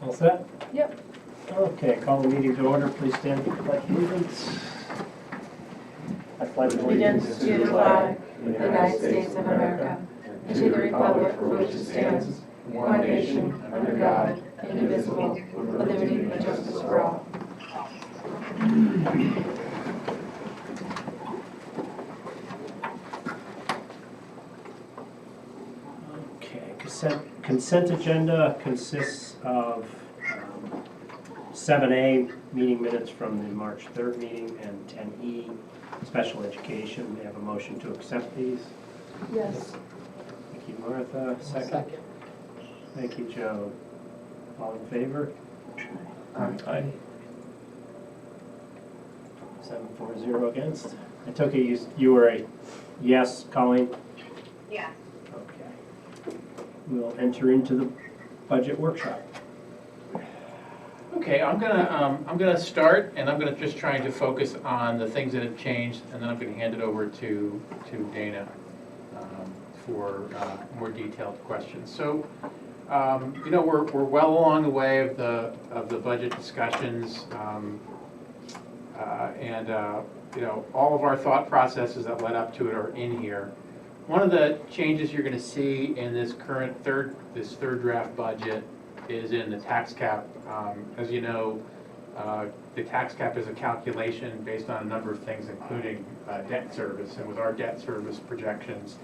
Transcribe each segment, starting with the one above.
All set? Yep. Okay, call the meeting to order. Please stand for the pledge of allegiance. I pledge Allegiance to the flag of the United States of America and to the republic for which it stands, one nation, under God, indivisible, with liberty and justice for all. Okay, consent agenda consists of 7A, meeting minutes from the March 3rd meeting, and 10E, special education. May I have a motion to accept these? Yes. Thank you, Martha. Second. Thank you, Joe. All in favor? Aye. 7-4-0 against. I took it you were a yes, Colleen? Yeah. Okay. We'll enter into the budget workshop. Okay, I'm gonna start, and I'm gonna just try to focus on the things that have changed, and then I'm gonna hand it over to Dana for more detailed questions. So, you know, we're well along the way of the budget discussions, and you know, all of our thought processes that led up to it are in here. One of the changes you're gonna see in this third draft budget is in the tax cap. As you know, the tax cap is a calculation based on a number of things, including debt service. And with our debt service projections,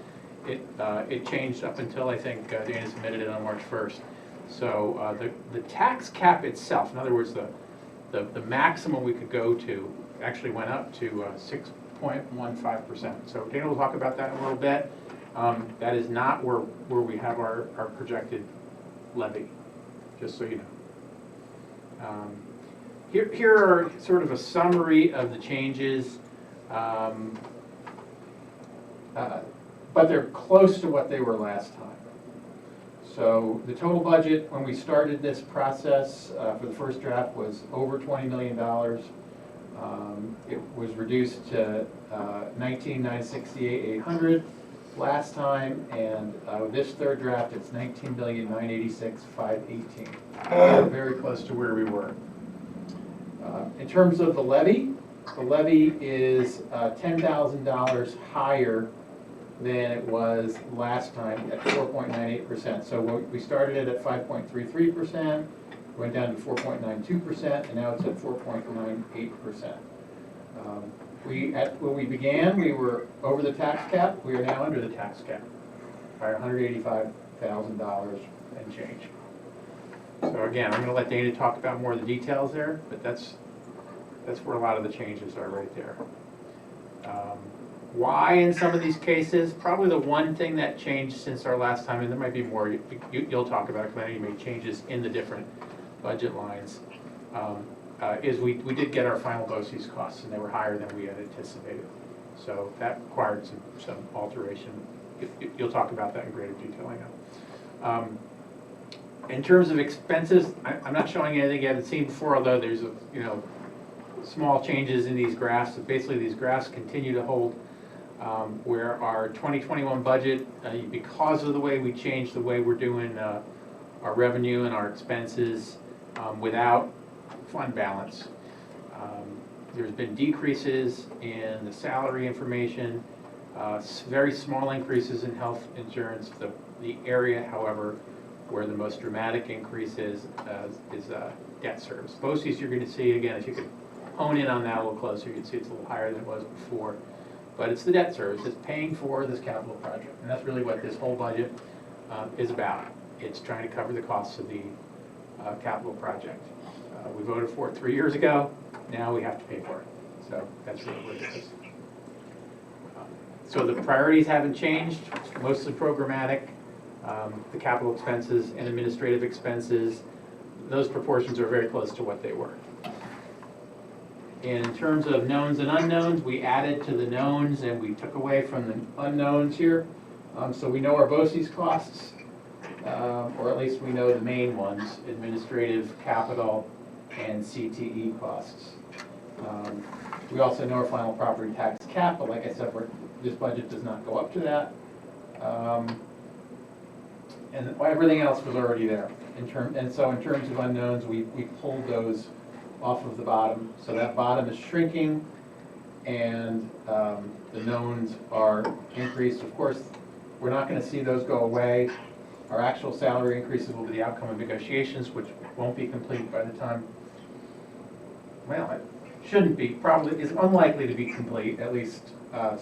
it changed up until, I think, Dana submitted it on March 1st. So the tax cap itself, in other words, the maximum we could go to, actually went up to 6.15%. So Dana will talk about that in a little bit. That is not where we have our projected levy, just so you know. Here are sort of a summary of the changes, but they're close to what they were last time. So the total budget when we started this process for the first draft was over $20 million. It was reduced to $19,968,800 last time, and with this third draft, it's $19,986,518. Very close to where we were. In terms of the levy is $10,000 higher than it was last time at 4.98%. So we started it at 5.33%, went down to 4.92%, and now it's at 4.98%. When we began, we were over the tax cap. We are now under the tax cap by $185,000 and change. So again, I'm going to let Dana talk about more of the details there, but that's where a lot of the changes are right there. Why in some of these cases? Probably the one thing that changed since our last time, and there might be more, you'll talk about it, because I know you made changes in the different budget lines, is we did get our final BOCES costs, and they were higher than we had anticipated. So that required some alteration. You'll talk about that in greater detail, I know. In terms of expenses, I'm not showing you anything you haven't seen before, although there's small changes in these graphs. So basically, these graphs continue to hold where our 2021 budget, because of the way we changed the way we're doing our revenue and our expenses without fund balance. There's been decreases in the salary information, very small increases in health insurance. The area, however, where the most dramatic increase is debt service. BOCES you're going to see, again, if you could hone in on that a little closer, you can see it's a little higher than it was before. But it's the debt service. It's paying for this capital project. And that's really what this whole budget is about. It's trying to cover the costs of the capital project. We voted for it 3 years ago. Now we have to pay for it. So that's really what it is. So the priorities haven't changed. It's mostly programmatic. The capital expenses and administrative expenses, those proportions are very close to what they were. In terms of knowns and unknowns, we added to the knowns and we took away from the unknowns here. So we know our BOCES costs, or at least we know the main ones, administrative, capital, and CTE costs. We also know our final property tax cap, but like I said, this budget does not go up to that. And everything else was already there. And so in terms of unknowns, we pulled those off of the bottom. So that bottom is shrinking, and the knowns are increased. Of course, we're not going to see those go away. Our actual salary increases will be the outcome of negotiations, which won't be complete by the time, well, it shouldn't be, probably is unlikely to be complete, at least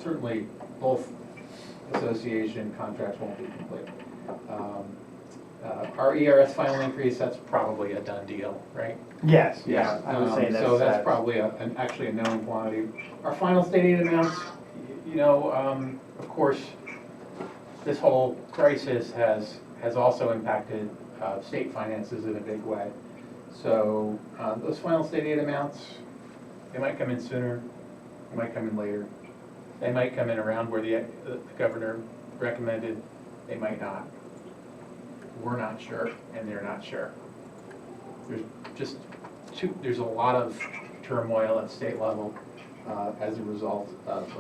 certainly both association contracts won't be complete. Our ERS final increase, that's probably a done deal, right? Yes, yeah, I would say that's. So that's probably actually a known quantity. Our final state aid amounts, of course, this whole crisis has also impacted state finances in a big way. So those final state aid amounts, they might come in sooner, they might come in later. They might come in around where the governor recommended, they might not. We're not sure, and they're not sure. There's a lot of turmoil at state level as a result of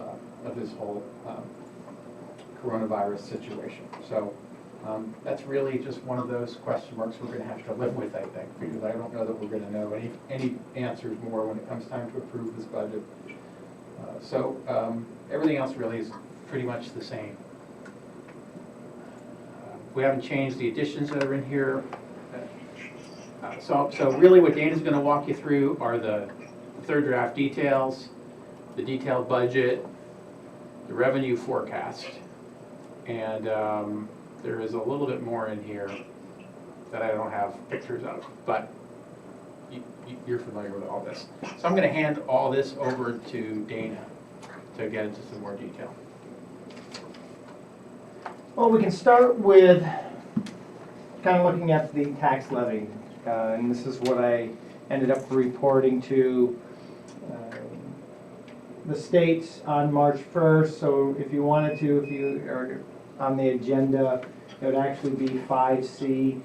this whole coronavirus situation. So that's really just one of those question marks we're going to have to live with, I think, because I don't know that we're going to know any answers more when it comes time to approve this budget. So everything else really is pretty much the same. We haven't changed the additions that are in here. So really what Dana's going to walk you through are the third draft details, the detailed budget, the revenue forecast, and there is a little bit more in here that I don't have pictures of, but you're familiar with all this. So I'm going to hand all this over to Dana to get into some more detail. Well, we can start with kind of looking at the tax levy. And this is what I ended up reporting to the states on March 1st. So if you wanted to, if you are on the agenda, it would actually be 5C,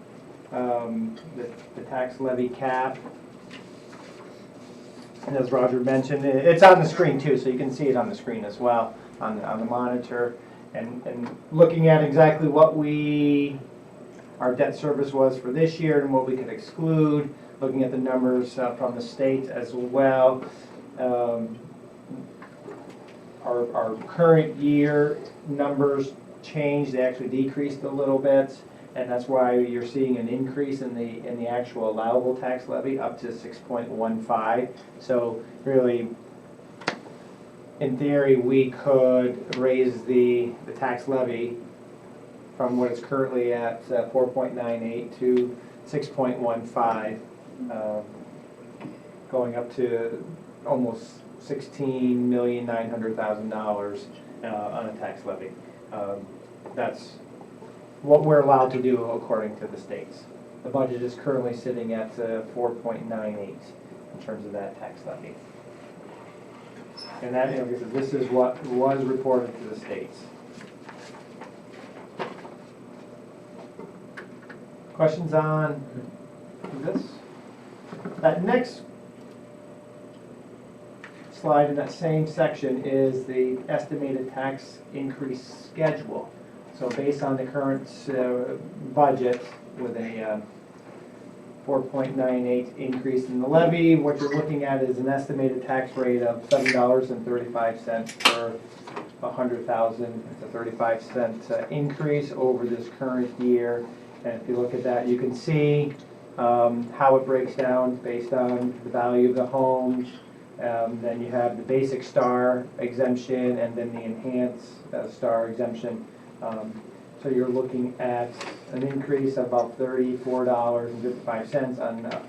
the tax levy cap. And as Roger mentioned, it's on the screen too, so you can see it on the screen as well, on the monitor. And looking at exactly what our debt service was for this year and what we could exclude, looking at the numbers from the state as well. Our current year numbers changed, they actually decreased a little bit, and that's why you're seeing an increase in the actual allowable tax levy up to 6.15. So really, in theory, we could raise the tax levy from what it's currently at 4.98 to 6.15, going up to almost $16,900,000 on a tax levy. That's what we're allowed to do according to the states. The budget is currently sitting at 4.98 in terms of that tax levy. And that, this is what was reported to the states. Questions on this? That next slide in that same section is the estimated tax increase schedule. So based on the current budget with a 4.98 increase in the levy, what you're looking at is an estimated tax rate of $7.35 per 100,000. It's a 35-cent increase over this current year. And if you look at that, you can see how it breaks down based on the value of the home. Then you have the basic star exemption and then the enhanced star exemption. So you're looking at an increase of about $34.55 on a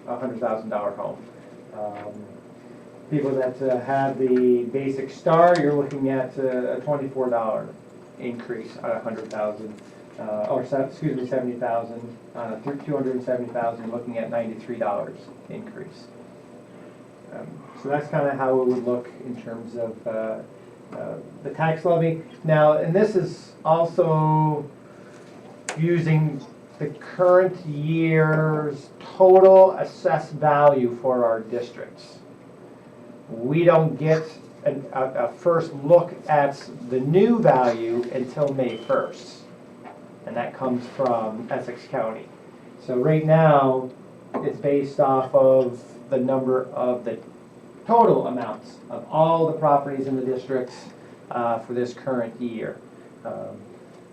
$100,000 home. People that have the basic star, you're looking at a $24 increase on 100,000. Or excuse me, 70,000 on a 270,000, looking at $93 increase. So that's kind of how it would look in terms of the tax levy. Now, and this is also using the current year's total assessed value for our districts. We don't get a first look at the new value until May 1st. And that comes from Essex County. So right now, it's based off of the number of the total amounts of all the properties in the districts for this current year.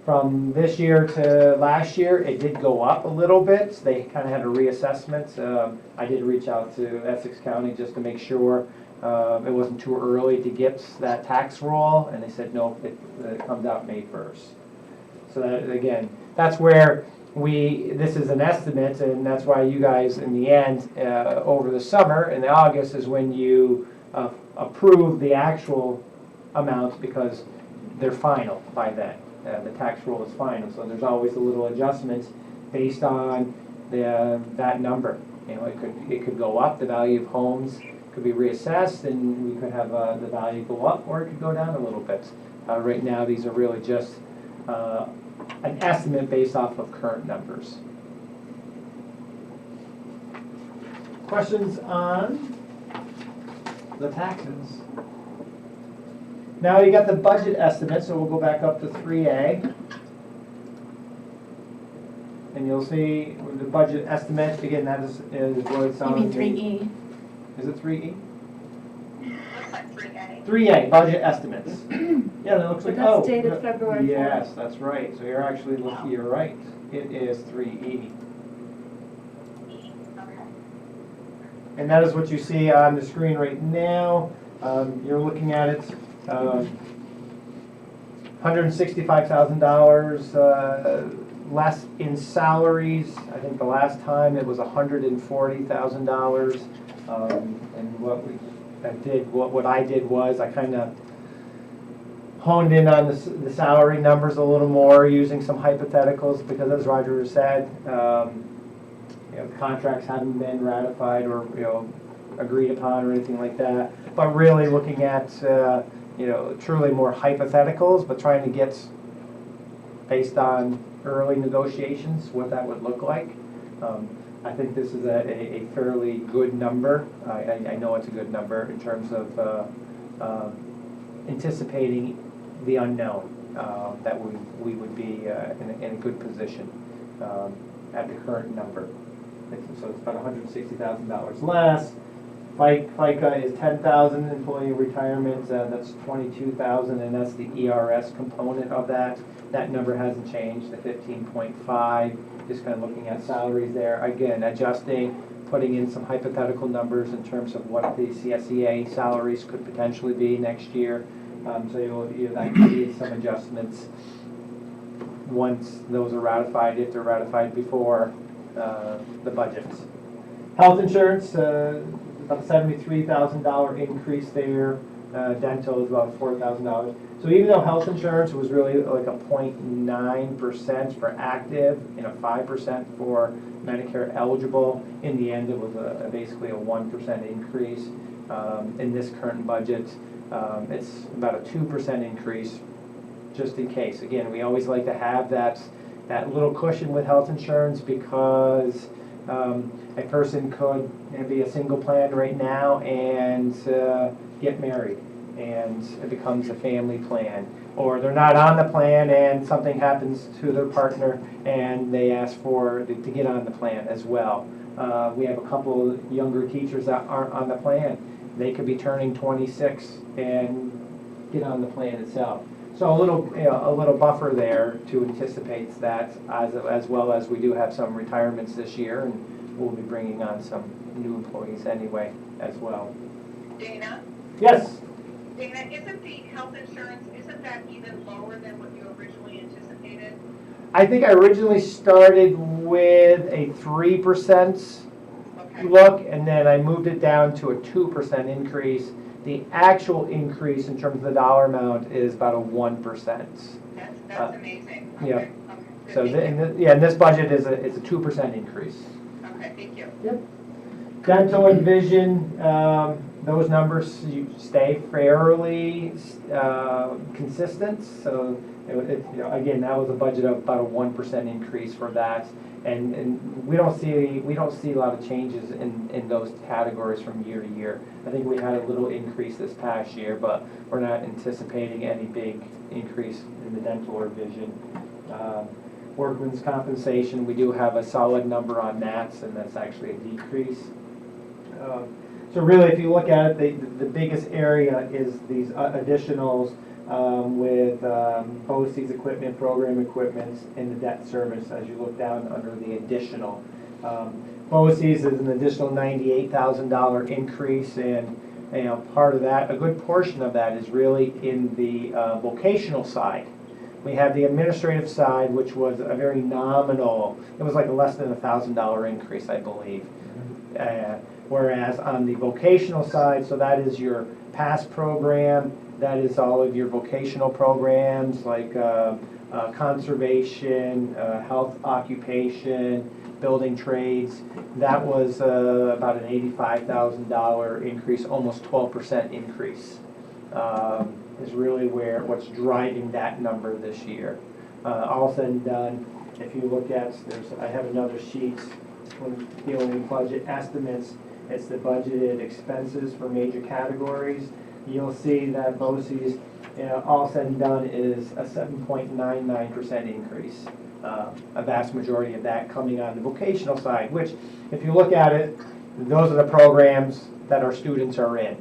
From this year to last year, it did go up a little bit. They kind of had a reassessment. I did reach out to Essex County just to make sure it wasn't too early to get that tax roll, and they said, no, it comes out May 1st. So that, again, that's where this is an estimate, and that's why you guys, in the end, over the summer, in August, is when you approve the actual amounts, because they're final by then. The tax roll is final, so there's always a little adjustment based on that number. You know, it could go up, the value of homes could be reassessed, and we could have the value go up, or it could go down a little bit. Right now, these are really just an estimate based off of current numbers. Questions on the taxes? Now you got the budget estimate, so we'll go back up to 3A. And you'll see the budget estimate, again, that is what it's on. You mean 3E? Is it 3E? Looks like 3A. 3A, budget estimates. Yeah, that looks like, But oh. that's dated February 4th. Yes, that's right. So you're actually looking, you're right. It is 3E. Okay. And that is what you see on the screen right now. You're looking at it, $165,000 less in salaries. I think the last time it was $140,000. And what I did was I kind of honed in on the salary numbers a little more, using some hypotheticals, because as Roger said, contracts haven't been ratified or agreed upon or anything like that. But really looking at truly more hypotheticals, but trying to get based on early negotiations what that would look like. I think this is a fairly good number. I know it's a good number in terms of anticipating the unknown, that we would be in a good position at the current number. So it's about $160,000 less. FICA is 10,000, employee retirement, that's 22,000, and that's the ERS component of that. That number hasn't changed, the 15.5, just kind of looking at salaries there. Again, adjusting, putting in some hypothetical numbers in terms of what the CSEA salaries could potentially be next year. So that could be some adjustments once those are ratified, if they're ratified before the budgets. Health insurance, about a $73,000 increase there. Dental is about $4,000. So even though health insurance was really like a 0.9% for active and a 5% for Medicare eligible, in the end it was basically a 1% increase. In this current budget, it's about a 2% increase, just in case. Again, we always like to have that little cushion with health insurance, because a person could be a single plan right now and get married, and it becomes a family plan. Or they're not on the plan and something happens to their partner and they ask to get on the plan as well. We have a couple of younger teachers that aren't on the plan. They could be turning 26 and get on the plan itself. So a little buffer there to anticipate that, as well as we do have some retirements this year, and we'll be bringing on some new employees anyway as well. Dana? Yes? Dana, isn't the health insurance, isn't that even lower than what you originally anticipated? I think I originally started with a 3% Okay. look, and then I moved it down to a 2% increase. The actual increase in terms of the dollar amount is about a 1%. That's amazing. Okay. yeah. Okay. Good, So thank you. in this budget is it's a 2% increase. Okay, thank you. Dental and vision, those numbers stay fairly consistent. So again, that was a budget of about a 1% increase for that, and we don't see a lot of changes in those categories from year to year. I think we had a little increase this past year, but we're not anticipating any big increase in the dental or vision. Workman's compensation, we do have a solid number on that, and that's actually a decrease. So really, if you look at it, the biggest area is these additionals with BOCES equipment, program equipment, and the debt service as you look down under the additional. BOCES is an additional $98,000 increase, and part of that, a good portion of that is really in the vocational side. We have the administrative side, which was a very nominal, it was like a less than $1,000 increase, I believe. Whereas on the vocational side, so that is your PASS program, that is all of your vocational programs like conservation, health occupation, building trades. That was about an $85,000 increase, almost 12% increase. Is really what's driving that number this year. All said and done, if you look at, I have another sheet when dealing with budget estimates. It's the budgeted expenses for major categories. You'll see that BOCES, all said and done, is a 7.99% increase. A vast majority of that coming on the vocational side, which, if you look at it, those are the programs that our students are in.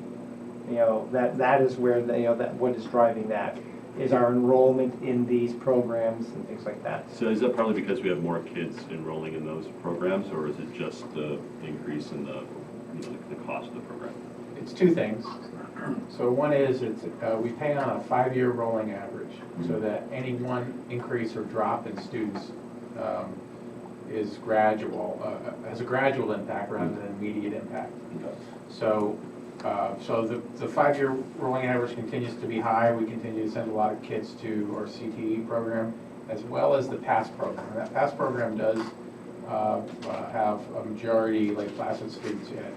That is where that what is driving that is our enrollment in these programs and things like that. So is that partly because we have more kids enrolling in those programs, or is it just the increase in the cost of the program? It's two things. So one is we pay on a 5-year rolling average, so that any one increase or drop in students is gradual, has a gradual impact rather than immediate impact. So the 5-year rolling average continues to be high. We continue to send a lot of kids to our CTE program, as well as the PASS program. That PASS program does have a majority, like Placid students in it.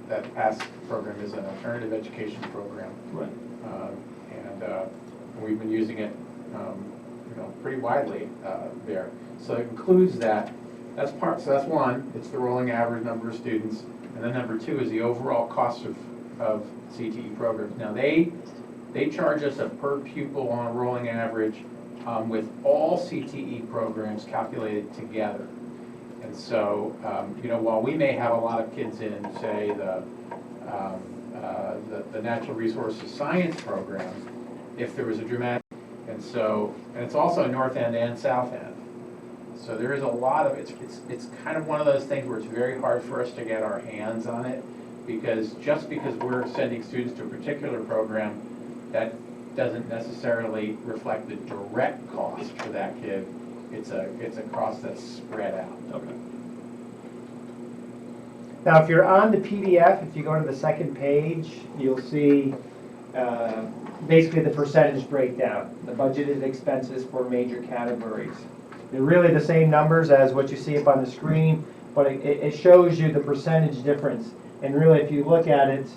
That PASS program is an alternative education program. Right. And we've been using it pretty widely there. So it includes that. So that's one, it's the rolling average number of students. And then number two is the overall cost of CTE programs. Now they charge us a per pupil on a rolling average with all CTE programs calculated together. And so, while we may have a lot of kids in, say, the natural resources science program, if there was a dramatic, and it's also North End and South End. So there is a lot of, it's kind of one of those things where it's very hard for us to get our hands on it, because just because we're sending students to a particular program, that doesn't necessarily reflect the direct cost for that kid. It's a cost that's spread out. Okay. Now, if you're on the PDF, if you go to the second page, you'll see basically the percentage breakdown, the budgeted expenses for major categories. They're really the same numbers as what you see up on the screen, but it shows you the percentage difference. And really, if you look at it,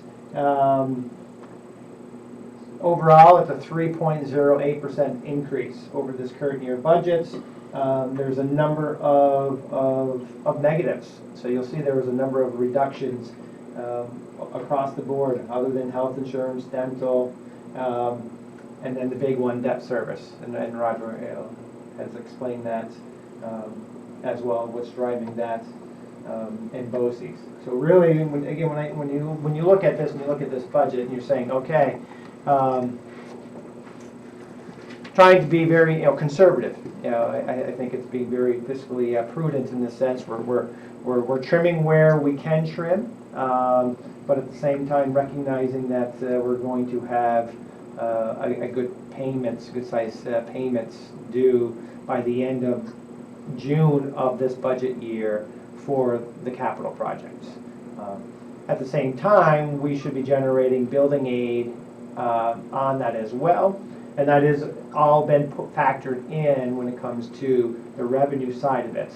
overall, it's a 3.08% increase over this current year budget. There's a number of negatives. So you'll see there was a number of reductions across the board, other than health insurance, dental, and then the big one, debt service. And Roger has explained that as well, what's driving that in BOCES. So really, when you look at this and you look at this budget, and you're saying, okay, trying to be very conservative. I think it's being very fiscally prudent in the sense we're trimming where we can trim, but at the same time recognizing that we're going to have a good size payments due by the end of June of this budget year for the capital projects. At the same time, we should be generating building aid on that as well. And that is all been factored in when it comes to the revenue side of it.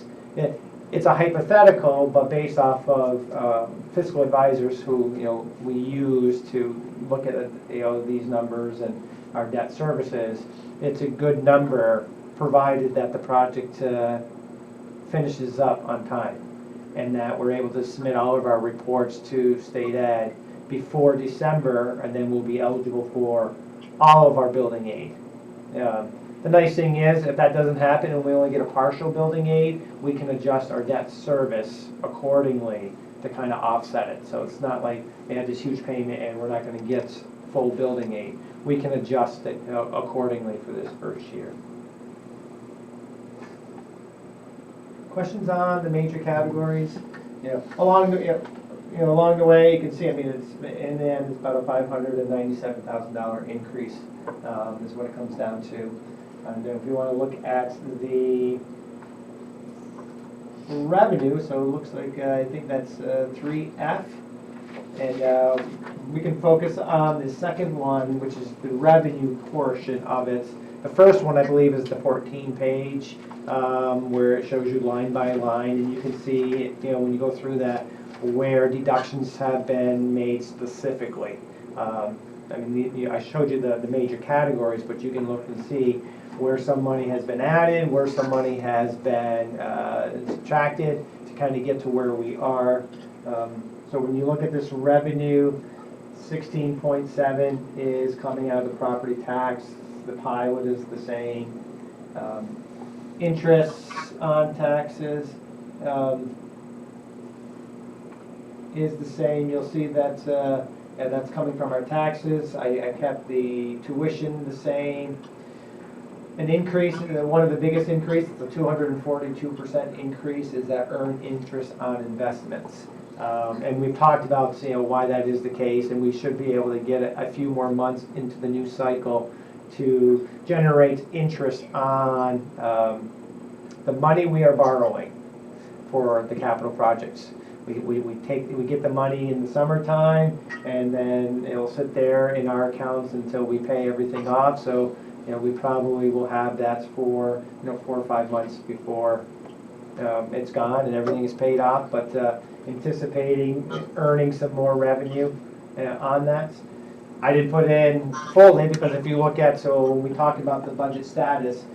It's a hypothetical, but based off of fiscal advisors who we use to look at these numbers and our debt services, it's a good number provided that the project finishes up on time and that we're able to submit all of our reports to state ed before December, and then we'll be eligible for all of our building aid. The nice thing is, if that doesn't happen and we only get a partial building aid, we can adjust our debt service accordingly to kind of offset it. So it's not like we had this huge payment and we're not gonna get full building aid. We can adjust it accordingly for this first year. Questions on the major categories? Along the way, you can see, I mean, it's, in the end, it's about a $597,000 increase, is what it comes down to. And if you want to look at the revenue, so it looks like, I think that's 3F. And we can focus on the second one, which is the revenue portion of it. The first one, I believe, is the 14 page, where it shows you line by line, and you can see, when you go through that, where deductions have been made specifically. I mean, I showed you the major categories, but you can look and see where some money has been added, where some money has been subtracted to kind of get to where we are. So when you look at this revenue, 16.7 is coming out of the property tax. The pilot is the same. Interest on taxes is the same. You'll see that that's coming from our taxes. I kept the tuition the same. An increase, one of the biggest increases, the 242% increase, is that earned interest on investments. And we've talked about why that is the case, and we should be able to get a few more months into the new cycle to generate interest on the money we are borrowing for the capital projects. We get the money in the summertime, and then it'll sit there in our accounts until we pay everything off. So we probably will have that for 4 or 5 months before it's gone and everything is paid off. But anticipating earning some more revenue on that. I did put in fully because if you look at, so when we talk about the budget status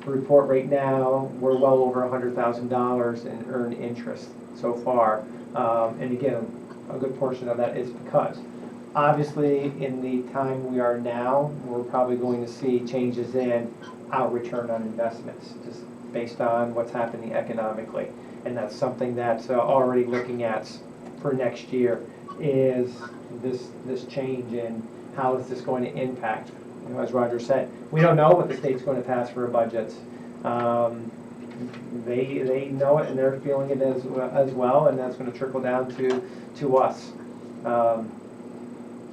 report right now, we're well over $100,000 in earned interest so far. And again, a good portion of that is because obviously in the time we are now, we're probably going to see changes in our return on investments just based on what's happening economically. And that's something that's already looking at for next year is this change in how is this going to impact. As Roger said, we don't know what the state's going to pass for a budget. They know it and they're feeling it as well, and that's going to trickle down to us.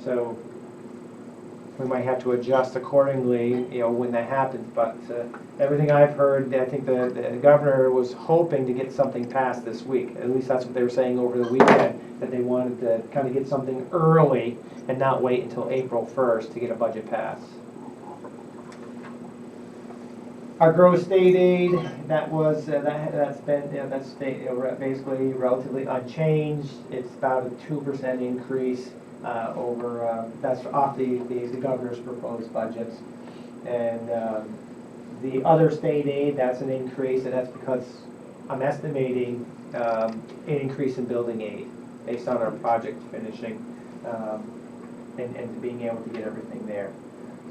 So we might have to adjust accordingly, when that happens. But everything I've heard, I think the governor was hoping to get something passed this week. At least that's what they were saying over the weekend, that they wanted to kind of get something early and not wait until April 1st to get a budget passed. Our gross state aid, that's basically relatively unchanged. It's about a 2% increase over, that's off the governor's proposed budget. And the other state aid, that's an increase, and that's because I'm estimating an increase in building aid based on our project finishing and being able to get everything there.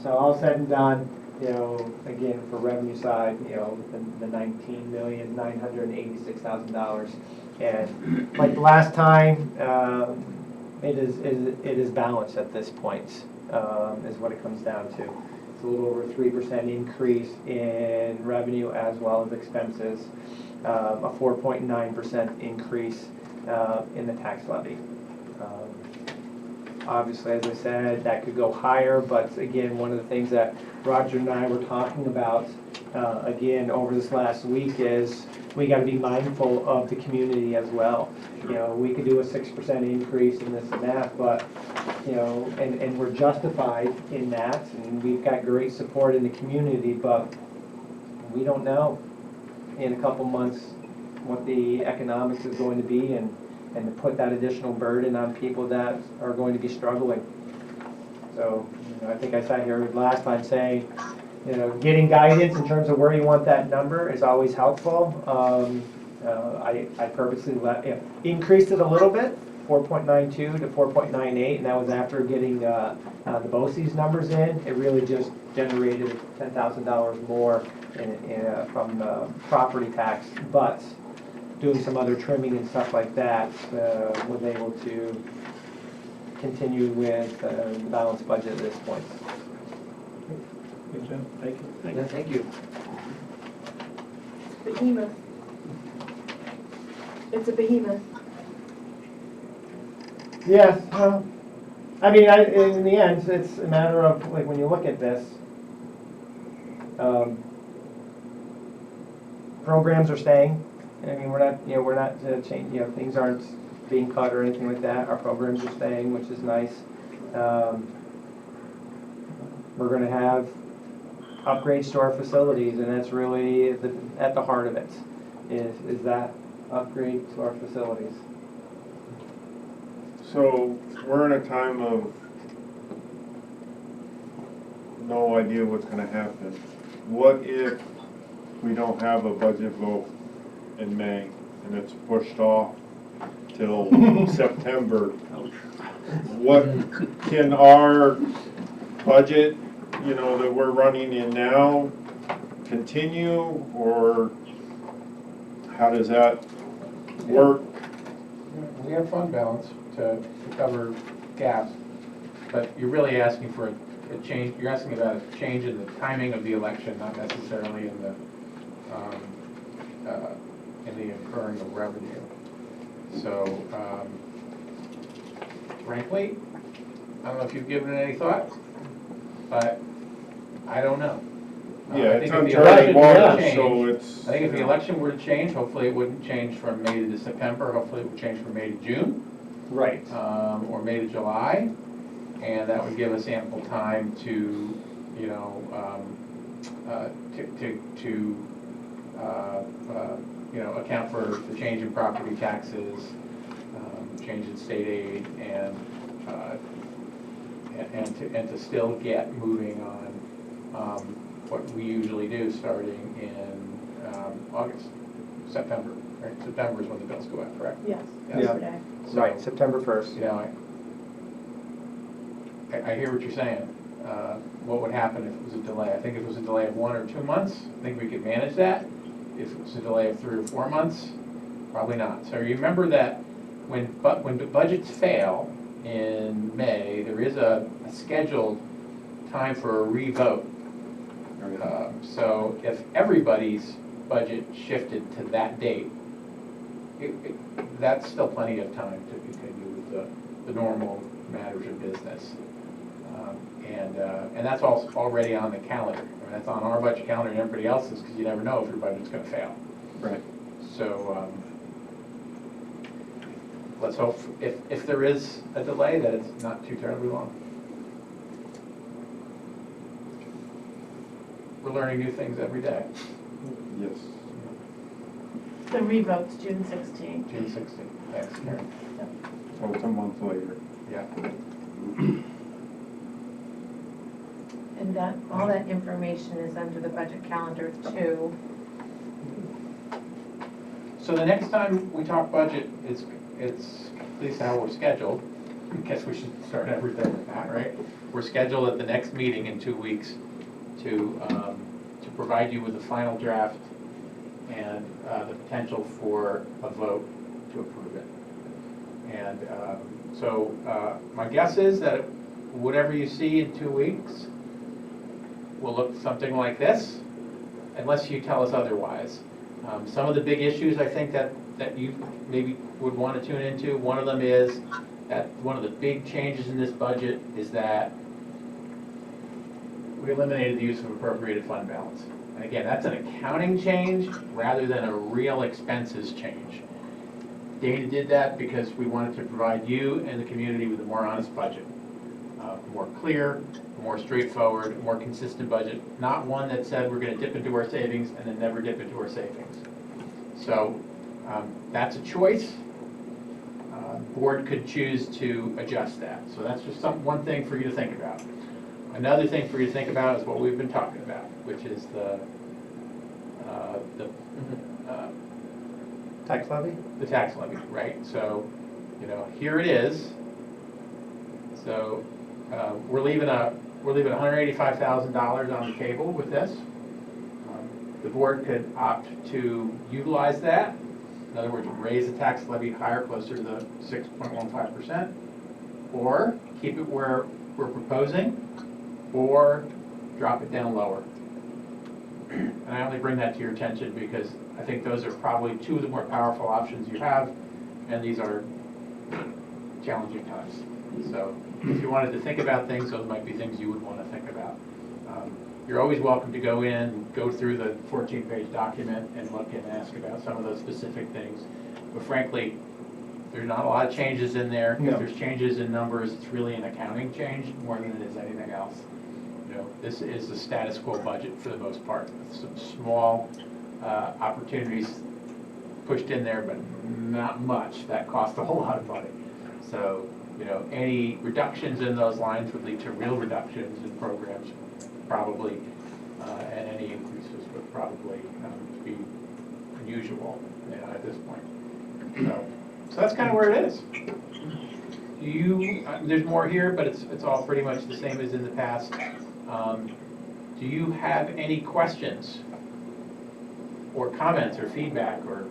So all said and done, again, for revenue side, the $19,986,000, and like the last time, it is balanced at this point, is what it comes down to. It's a little over a 3% increase in revenue as well as expenses, a 4.9% increase in the tax levy. Obviously, as I said, that could go higher, but again, one of the things that Roger and I were talking about, again, over this last week is we got to be mindful of the community as well. We could do a 6% increase in this and that, but, and we're justified in that, and we've got great support in the community, but we don't know in a couple months what the economics is going to be, and to put that additional burden on people that are going to be struggling. So, I think I sat here last time saying, getting guidance in terms of where you want that number is always helpful. I purposely increased it a little bit 4.92 to 4.98, and that was after getting the BOCES numbers in. It really just generated $10,000 more from property tax, but doing some other trimming and stuff like that, was able to continue with the balanced budget at this point. Good job, thank you. Thank Yeah, you. thank you. Behemoth. It's a behemoth. Yes, I mean, in the end, it's a matter of, like, when you look at this, programs are staying. I mean, we're not changing, things aren't being cut or anything like that. Our programs are staying, which is nice. We're gonna have upgrades to our facilities, and that's really at the heart of it, is that upgrade to our facilities. So we're in a time of no idea what's gonna happen. What if we don't have a budget vote in May and it's pushed off till September? What can our budget, that we're running in now continue, or how does that work? We have fund balance to cover gaps, but you're really asking for a change, you're asking about a change in the timing of the election, not necessarily in the incurring of revenue. So, frankly, I don't know if you've given it any thought, but I don't know. Yeah, I it's think if the uncharted election were to waters, change- so it's. I think if the election were to change, hopefully it wouldn't change from May to September, hopefully it would change from May to June, Right. or May to July, and that would give us ample time to, account for the change in property taxes, change in state aid, and to still get moving on what we usually do starting in August, September, right? September is when the bills go out, correct? Yes, Yeah. yesterday. Right, September 1st. I hear what you're saying. What would happen if it was a delay? I think if it was a delay of 1 or 2 months, I think we could manage that. If it was a delay of 3 or 4 months, probably not. So remember that when the budgets fail in May, there is a scheduled time for a revote. So if everybody's budget shifted to that date, that's still plenty of time to continue with the normal matters of business. And that's also already on the calendar. I mean, that's on our budget calendar and everybody else's, because you never know if your budget's going to fail. Right. So let's hope, if there is a delay, that it's not too terribly long. We're learning new things every day. Yes. The revote's June 16th. June 16th. Thanks, Karen. So it's a month later. Yeah. And all that information is under the budget calendar too. So the next time we talk budget, it's at least how we're scheduled. I guess we should start everything with that, right? We're scheduled at the next meeting in 2 weeks to provide you with the final draft and the potential for a vote to approve it. And so my guess is that whatever you see in 2 weeks will look something like this, unless you tell us otherwise. Some of the big issues I think that you maybe would want to tune into, one of them is that one of the big changes in this budget is that we eliminated the use of appropriated fund balance. And again, that's an accounting change rather than a real expenses change. Dana did that because we wanted to provide you and the community with a more honest budget. More clear, more straightforward, more consistent budget, not one that said we're going to dip into our savings and then never dip into our savings. So that's a choice. Board could choose to adjust that. So that's just one thing for you to think about. Another thing for you to think about is what we've been talking about, which is the Tax levy? tax levy, right? So here it is. So we're leaving $185,000 on the table with this. The board could opt to utilize that. In other words, raise the tax levy higher, closer to the 6.15%, or keep it where we're proposing, or drop it down lower. And I only bring that to your attention because I think those are probably two of the more powerful options you have, and these are challenging times. So if you wanted to think about things, those might be things you would want to think about. You're always welcome to go in, go through the 14-page document and look and ask about some of those specific things. But frankly, there's not a lot of changes in there. No. If there's changes in numbers, it's really an accounting change more than it is anything else. This is the status quo budget for the most part, with some small opportunities pushed in there, but not much that cost a whole lot of money. So, any reductions in those lines would lead to real reductions in programs, probably, and any increases would probably be unusual at this point. So that's kind of where it is. There's more here, but it's all pretty much the same as in the past. Do you have any questions or comments or feedback or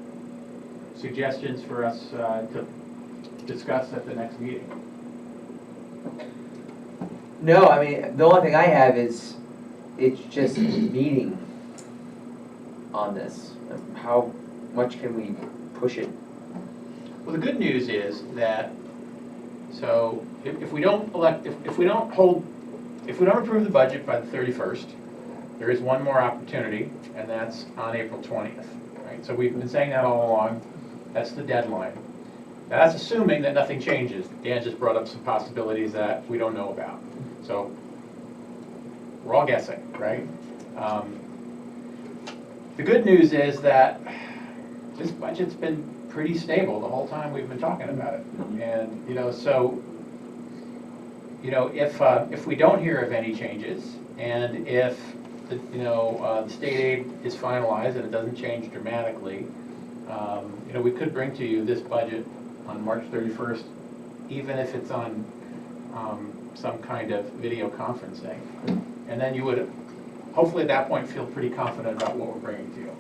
suggestions for us to discuss at the next meeting? No, I mean, the only thing I have is, it's just meeting on this. How much can we push it? Well, the good news is that, so if we don't approve the budget by the 31st, there is one more opportunity, and that's on April 20th, right? So we've been saying that all along. That's the deadline. Now, that's assuming that nothing changes. Dan just brought up some possibilities that we don't know about. So we're all guessing, right? The good news is that this budget's been pretty stable the whole time we've been talking about it. And, if we don't hear of any changes, and if the state aid is finalized and it doesn't change dramatically, we could bring to you this budget on March 31st, even if it's on some kind of video conferencing. And then you would, hopefully at that point, feel pretty confident about what we're bringing to you.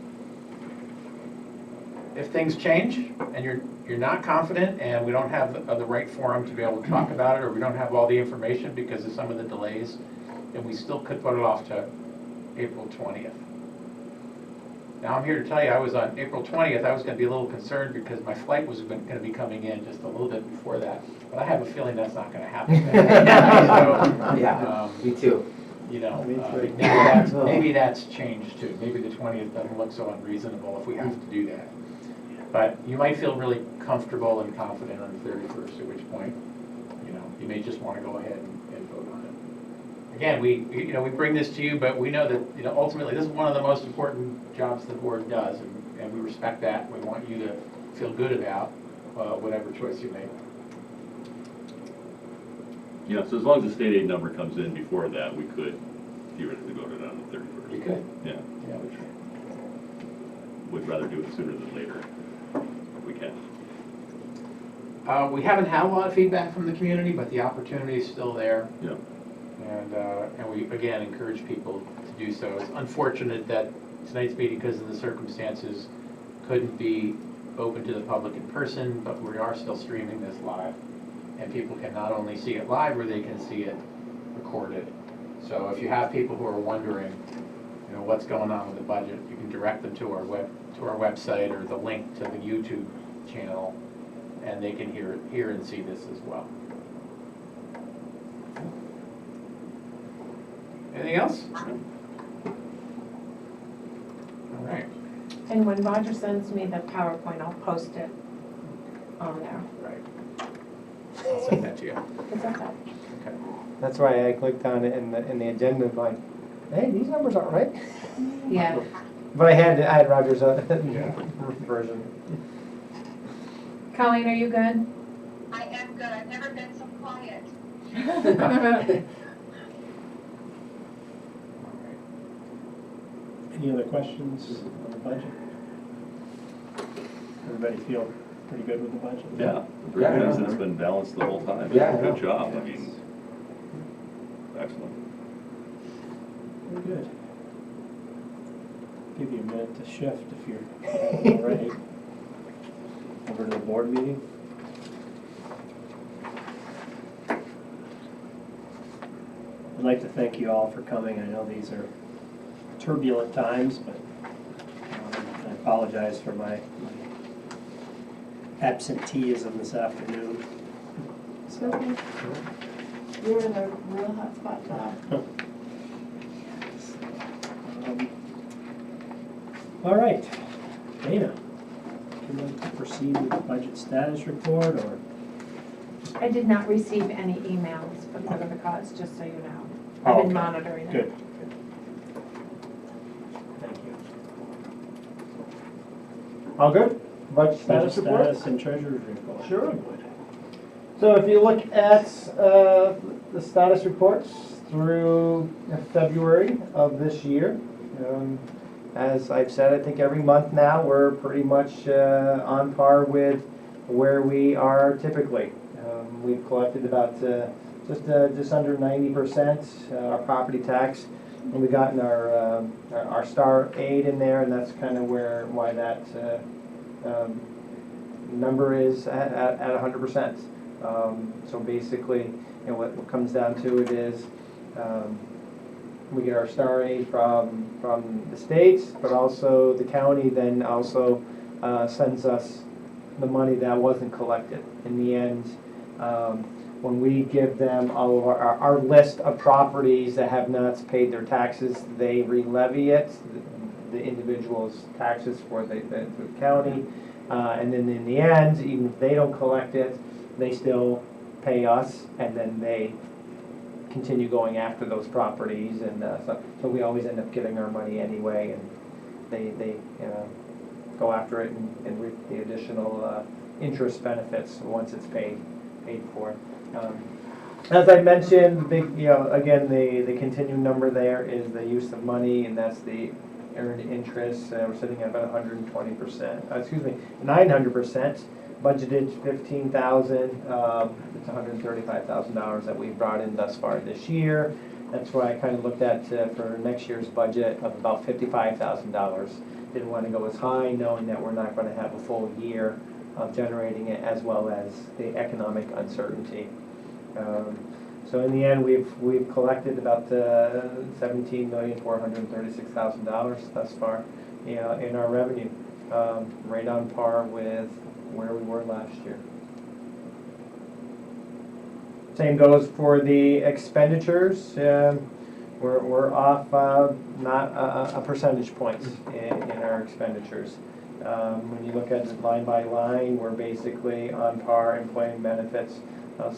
If things change and you're not confident and we don't have the right forum to be able to talk about it, or we don't have all the information because of some of the delays, then we still could put it off to April 20th. Now I'm here to tell you, I was on April 20th, I was going to be a little concerned because my flight was going to be coming in just a little bit before that. But I have a feeling that's not going to happen. Yeah, me too. Maybe that's changed too. Maybe the 20th doesn't look so unreasonable if we have to do that. But you might feel really comfortable and confident on the 31st, at which point, you may just want to go ahead and vote on it. Again, we bring this to you, but we know that, ultimately this is one of the most important jobs the board does, and we respect that. We want you to feel good about whatever choice you make. Yeah, so as long as the state aid number comes in before that, we could theoretically vote it on the 31st. You could. Yeah. Yeah, we should. Would rather do it sooner than later, if we can. We haven't had a lot of feedback from the community, but the opportunity is still there. Yeah. And we, again, encourage people to do so. It's unfortunate that tonight's meeting, because of the circumstances, couldn't be open to the public in person, but we are still streaming this live. And people can not only see it live, or they can see it recorded. So if you have people who are wondering, what's going on with the budget, you can direct them to our website or the link to the YouTube channel, and they can hear and see this as well. Anything else? All right. And when Roger sends me the PowerPoint, I'll post it on there. Right. I'll send that to you. It's okay. Okay. That's why I clicked on it in the agenda, like, hey, these numbers aren't right. Yeah. But I had Roger's version. Colleen, are you good? I am good. I've never been so quiet. Any other questions on the budget? Everybody feel pretty good with the budget? Yeah, the Yeah, good is yeah. it's been balanced the whole time. Yeah, I Good know. job, I mean, excellent. Very good. Give you a minute to shift if you're all ready. Over to the board meeting. I'd like to thank you all for coming. I know these are turbulent times, but I apologize for my absenteeism this afternoon. So, You're in a real hot spot now. All right, Dana, would you like to proceed with the budget status report, or? I did not receive any emails from Good of the Cause, just so you know. I've Oh, been okay. monitoring it. Good. Thank you. All good? Budget Budget status report? status and treasurer's report. Sure. So if you look at the status reports through February of this year, as I've said, I think every month now, we're pretty much on par with where we are typically. We've collected about just under 90% our property tax, and we've gotten our star aid in there, and that's kind of why that number is at 100%. So basically, what it comes down to it is we get our star aid from the states, but also the county then also sends us the money that wasn't collected. In the end, when we give them all of our list of properties that have not paid their taxes, they re-levy it, the individual's taxes for the county. And then in the end, even if they don't collect it, they still pay us, and then they continue going after those properties, and so we always end up getting our money anyway, and they go after it and reap the additional interest benefits once it's paid for. As I mentioned, the big, again, the continuing number there is the use of money, and that's the earned interest. We're sitting at about 120%, 900%. Budgeted 15,000. It's $135,000 that we've brought in thus far this year. That's why I kind of looked at for next year's budget of about $55,000. Didn't want to go as high, knowing that we're not going to have a full year of generating it, as well as the economic uncertainty. So in the end, we've collected about $17,436,000 thus far, in our revenue, right on par with where we were last year. Same goes for the expenditures. We're off not a percentage points in our expenditures. When you look at it line by line, we're basically on par. Employment benefits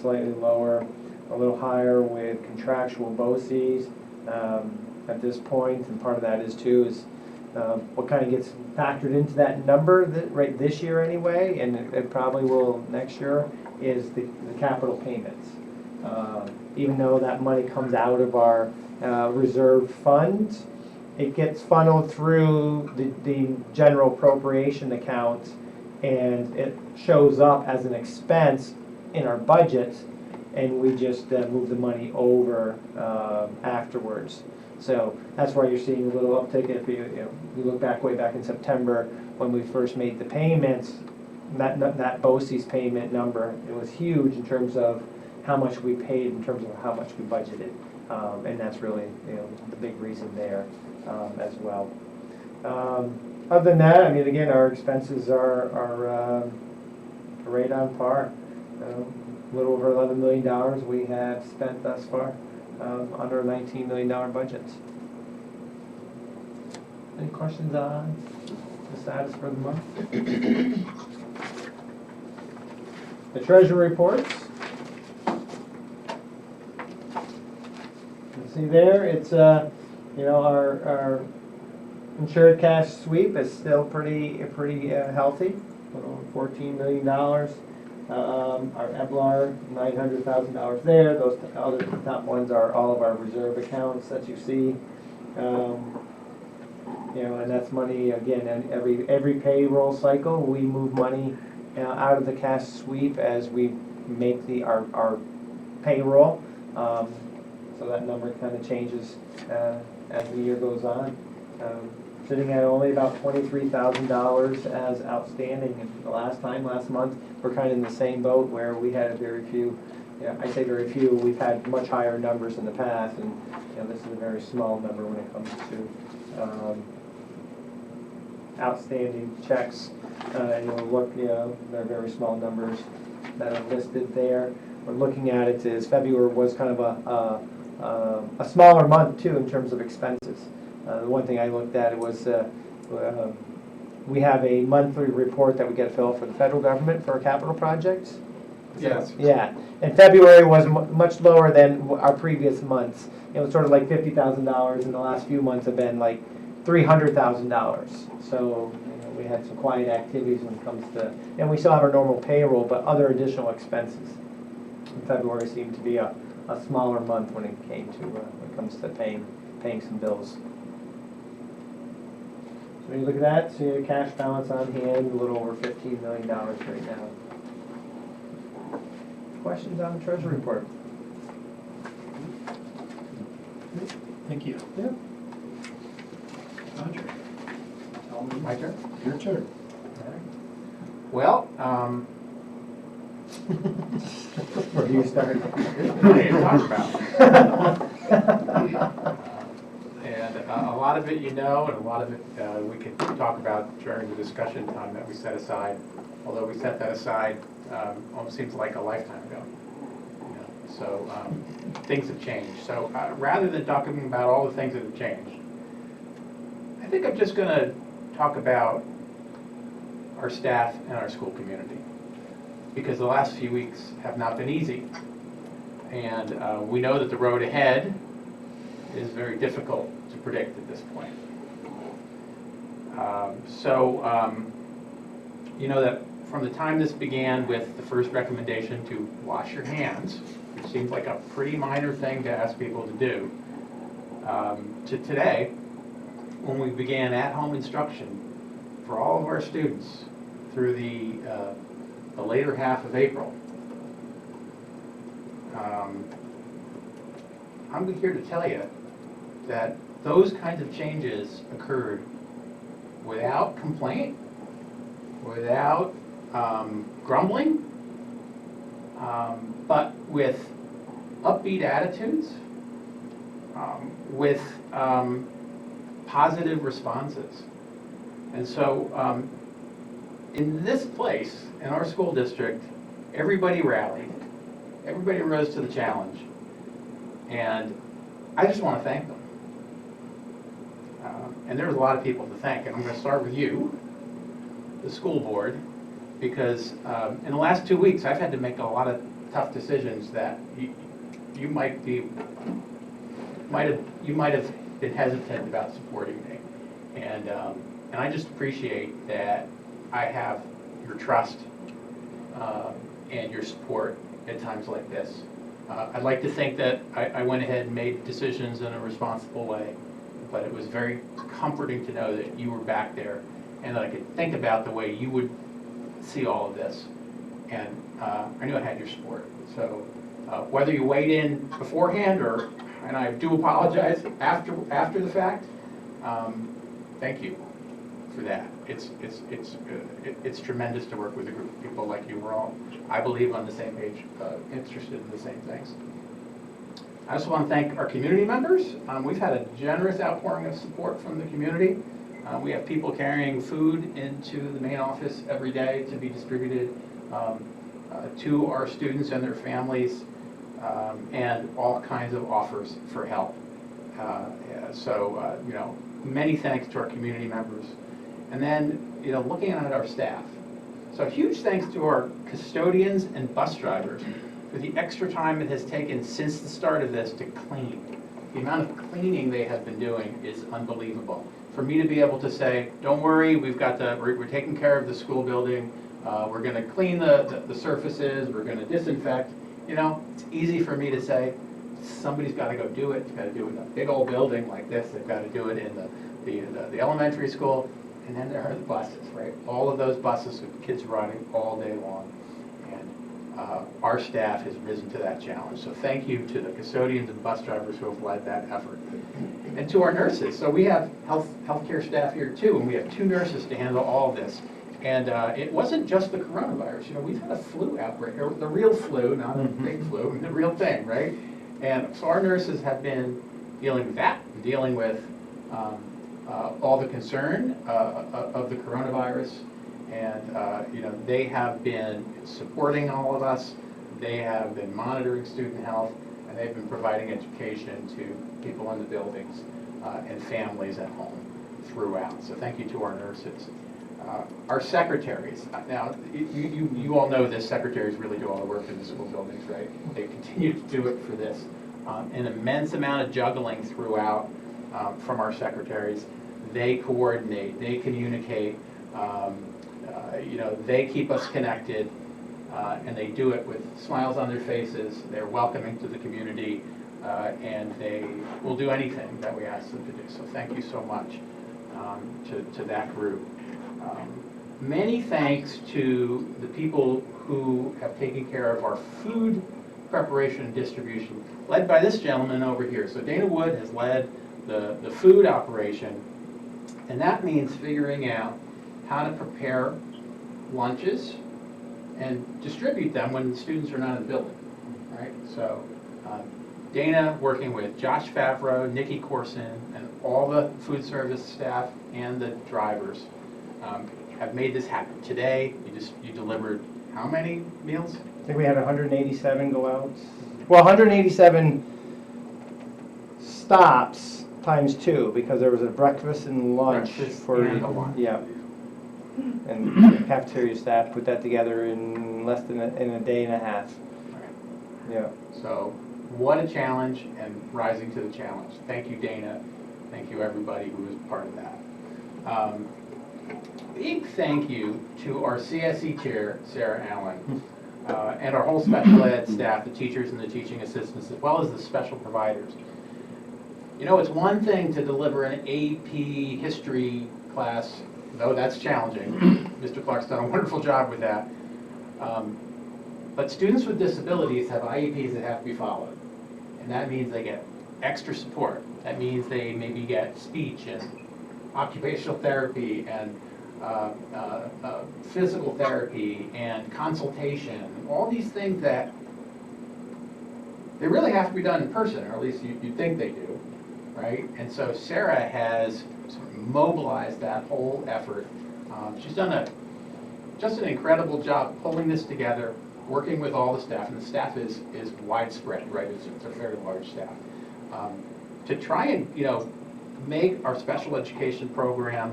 slightly lower, a little higher with contractual BOCES at this point, and part of that is what kind of gets factored into that number right this year anyway, and it probably will next year, is the capital payments. Even though that money comes out of our reserve fund, it gets funneled through the general appropriation account, and it shows up as an expense in our budget, and we just move the money over afterwards. So that's why you're seeing a little uptick. If you look way back in September when we first made the payments, that BOCES payment number, it was huge in terms of how much we paid in terms of how much we budgeted, and that's really the big reason there as well. Other than that, I mean, again, our expenses are right on par. A little over $11 million we have spent thus far. Under a $19 million budget. Any questions on the status for the month? The treasury reports. You see there, it's our insured cash sweep is still pretty healthy, $14 million. Our EBLAR, $900,000 there. Those other top ones are all of our reserve accounts that you see. And that's money, again, and every payroll cycle, we move money out of the cash sweep as we make our payroll. So that number kind of changes as the year goes on. Sitting at only about $23,000 as outstanding. And last month, we're kind of in the same boat where we had very few. Yeah, I say very few. We've had much higher numbers in the past, and this is a very small number when it comes to outstanding checks. They're very small numbers that are listed there. We're looking at it as February was kind of a smaller month too in terms of expenses. The one thing I looked at was we have a monthly report that we get filled for the federal government for our capital projects. Yes. Yeah, and February was much lower than our previous months. It was sort of like $50,000, and the last few months have been like $300,000. So we had some quiet activities when it comes to, and we still have our normal payroll, but other additional expenses. And February seemed to be a smaller month when it came to when it comes to paying some bills. So when you look at that, see a cash balance on hand, a little over $15 million right now. Questions on the treasury report? Thank you. Yeah. Roger. My turn? Your turn. Well, Where do you start? there's plenty to talk about. And a lot of it you know, and a lot of it we could talk about during the discussion time that we set aside. Although we set that aside, almost seems like a lifetime ago. So things have changed. So rather than talking about all the things that have changed, I think I'm just going to talk about our staff and our school community, because the last few weeks have not been easy. And we know that the road ahead is very difficult to predict at this point. You know that from the time this began with the first recommendation to wash your hands, which seems like a pretty minor thing to ask people to do, to today, when we began at-home instruction for all of our students through the later half of April. I'm here to tell you that those kinds of changes occurred without complaint, without grumbling, but with upbeat attitudes, with positive responses. And so in this place, in our school district, everybody rallied. Everybody rose to the challenge. And I just want to thank them. And there's a lot of people to thank, and I'm going to start with you, the school board, because in the last 2 weeks I've had to make a lot of tough decisions that you might have been hesitant about supporting me, and I just appreciate that I have your trust and your support at times like this. I'd like to think that I went ahead and made decisions in a responsible way, but it was very comforting to know that you were back there and that I could think about the way you would see all of this. And I knew I had your support. So whether you weighed in beforehand and I do apologize after the fact, thank you for that. It's tremendous to work with a group of people like you. We're all, I believe, on the same page, interested in the same things. I also want to thank our community members. We've had a generous outpouring of support from the community. We have people carrying food into the main office every day to be distributed to our students and their families, and all kinds of offers for help. Many thanks to our community members. And then, looking at our staff. So huge thanks to our custodians and bus drivers for the extra time it has taken since the start of this to clean. The amount of cleaning they have been doing is unbelievable. For me to be able to say, don't worry, we're taking care of the school building, we're going to clean the surfaces, we're going to disinfect. It's easy for me to say, somebody's got to go do it. It's got to do it in a big old building like this. They've got to do it in the elementary school. And then there are the buses, right? All of those buses with kids riding all day long. And our staff has risen to that challenge. So thank you to the custodians and bus drivers who have led that effort. And to our nurses. So we have healthcare staff here too, and we have 2 nurses to handle all of this. And it wasn't just the coronavirus. You know, we've had a flu outbreak, or the real flu, not a big flu, the real thing, right? And so our nurses have been dealing with that, dealing with all the concern of the coronavirus. And, you know, they have been supporting all of us. They have been monitoring student health, and they've been providing education to people in the buildings and families at home throughout. So thank you to our nurses. Our secretaries, now, you all know this, secretaries really do all the work in the school buildings, right? They continue to do it for this. An immense amount of juggling throughout from our secretaries. They coordinate, they communicate, you know, they keep us connected, and they do it with smiles on their faces. They're welcoming to the community, and they will do anything that we ask them to do. So thank you so much to that group. Many thanks to the people who have taken care of our food preparation and distribution, led by this gentleman over here. So Dana Wood has led the food operation, and that means figuring out how to prepare lunches and distribute them when the students are not in the building, right? So Dana, working with Josh Favreau, Nikki Corson, and all the food service staff and the drivers, have made this happen. Today, you delivered how many meals? I think we had 187 go out. Well, 187 stops times 2, because there was a breakfast and lunch Breakfast for and a lunch. Yeah. And cafeteria staff put that together in less than in a day and a half. Yeah. So what a challenge, and rising to the challenge. Thank you, Dana. Thank you, everybody who was part of that. Big thank you to our CSE chair, Sarah Allen, and our whole special ed staff, the teachers and the teaching assistants, as well as the special providers. You know, it's one thing to deliver an AP history class, though that's challenging. Mr. Clark's done a wonderful job with that. But students with disabilities have IEPs that have to be followed. And that means they get extra support. That means they maybe get speech and occupational therapy and physical therapy and consultation, all these things that they really have to be done in person, or at least you think they do, right? And so Sarah has sort of mobilized that whole effort. She's done just an incredible job pulling this together, working with all the staff, and the staff is widespread, right? It's a very large staff. To try and, you know, make our special education program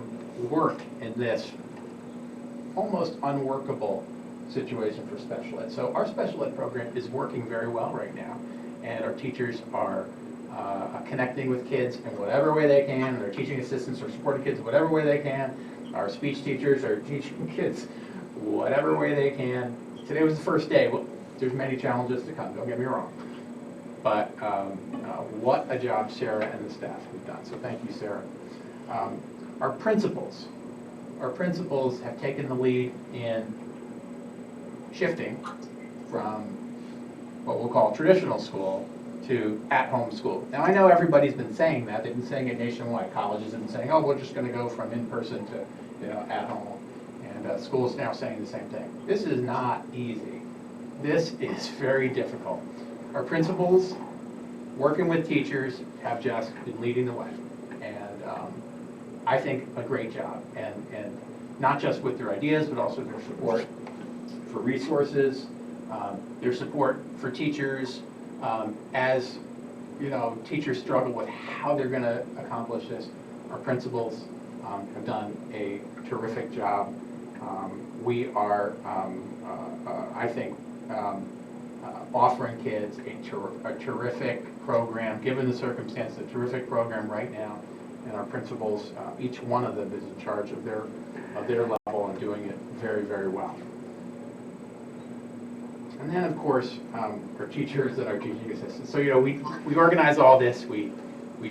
work in this almost unworkable situation for special ed. So our special ed program is working very well right now, and our teachers are connecting with kids in whatever way they can, and our teaching assistants are supporting kids in whatever way they can. Our speech teachers are teaching kids whatever way they can. Today was the first day. Well, there's many challenges to come, don't get me wrong. But what a job Sarah and the staff have done. So thank you, Sarah. Our principals have taken the lead in shifting from what we'll call traditional school to at-home school. Now, I know everybody's been saying that. They've been saying it nationwide. Colleges have been saying, oh, we're just going to go from in-person to, you know, at-home. And schools now saying the same thing. This is not easy. This is very difficult. Our principals, working with teachers, have just been leading the way. And I think a great job. And not just with their ideas, but also their support for resources, their support for teachers, as you know, teachers struggle with how they're going to accomplish this. Our principals have done a terrific job. We are, I think, offering kids a terrific program, given the circumstance, a terrific program right now. And our principals, each one of them is in charge of their level and doing it very, very well. And then, of course, our teachers and our teaching assistants. So, you know, we organize all this. We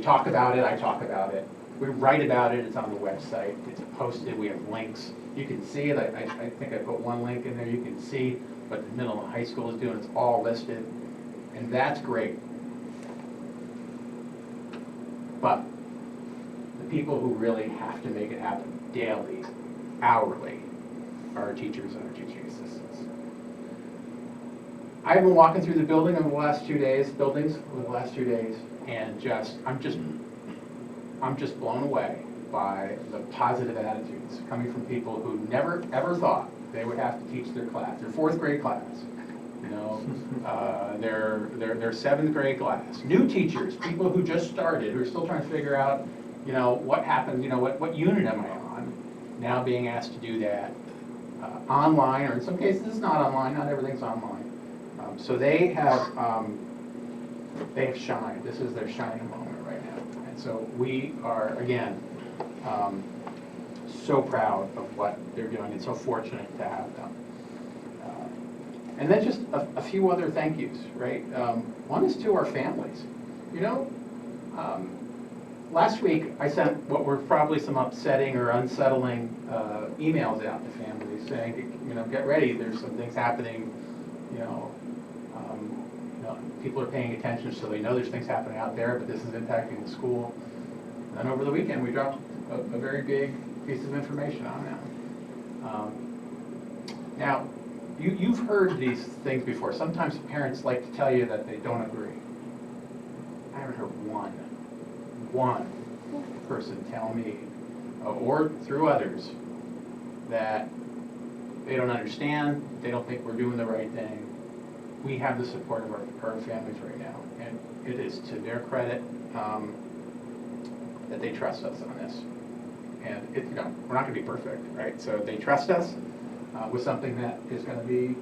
talk about it. I talk about it. we write about it, it's on the website, it's posted, we have links. You can see it, I think I put one link in there, you can see what the middle and high school is doing, it's all listed, and that's great. But the people who really have to make it happen daily, hourly, are our teachers and our teaching assistants. I've been walking through the building over the last 2 days, and I'm just blown away by the positive attitudes coming from people who never, ever thought they would have to teach their class, their 4th grade class, you know, their 7th grade class. New teachers, people who just started, who are still trying to figure out, you know, what happens, you know, what unit am I on, now being asked to do that online, or in some cases it's not online, not everything's online. So they have shined. This is their shining moment right now. And so we are, again, so proud of what they're doing and so fortunate to have them. And then just a few other thank yous, right? One is to our families. You know, last week I sent what were probably some upsetting or unsettling emails out to families saying, you know, get ready, there's some things happening, you know, people are paying attention, so they know there's things happening out there, but this is impacting the school. And over the weekend, we dropped a very big piece of information on them. Now, you've heard these things before. Sometimes parents like to tell you that they don't agree. I haven't heard one person tell me, or through others, that they don't understand, they don't think we're doing the right thing. We have the support of our families right now, and it is to their credit that they trust us on this. And it, you know, we're not going to be perfect, right? So they trust us with something that is going to be,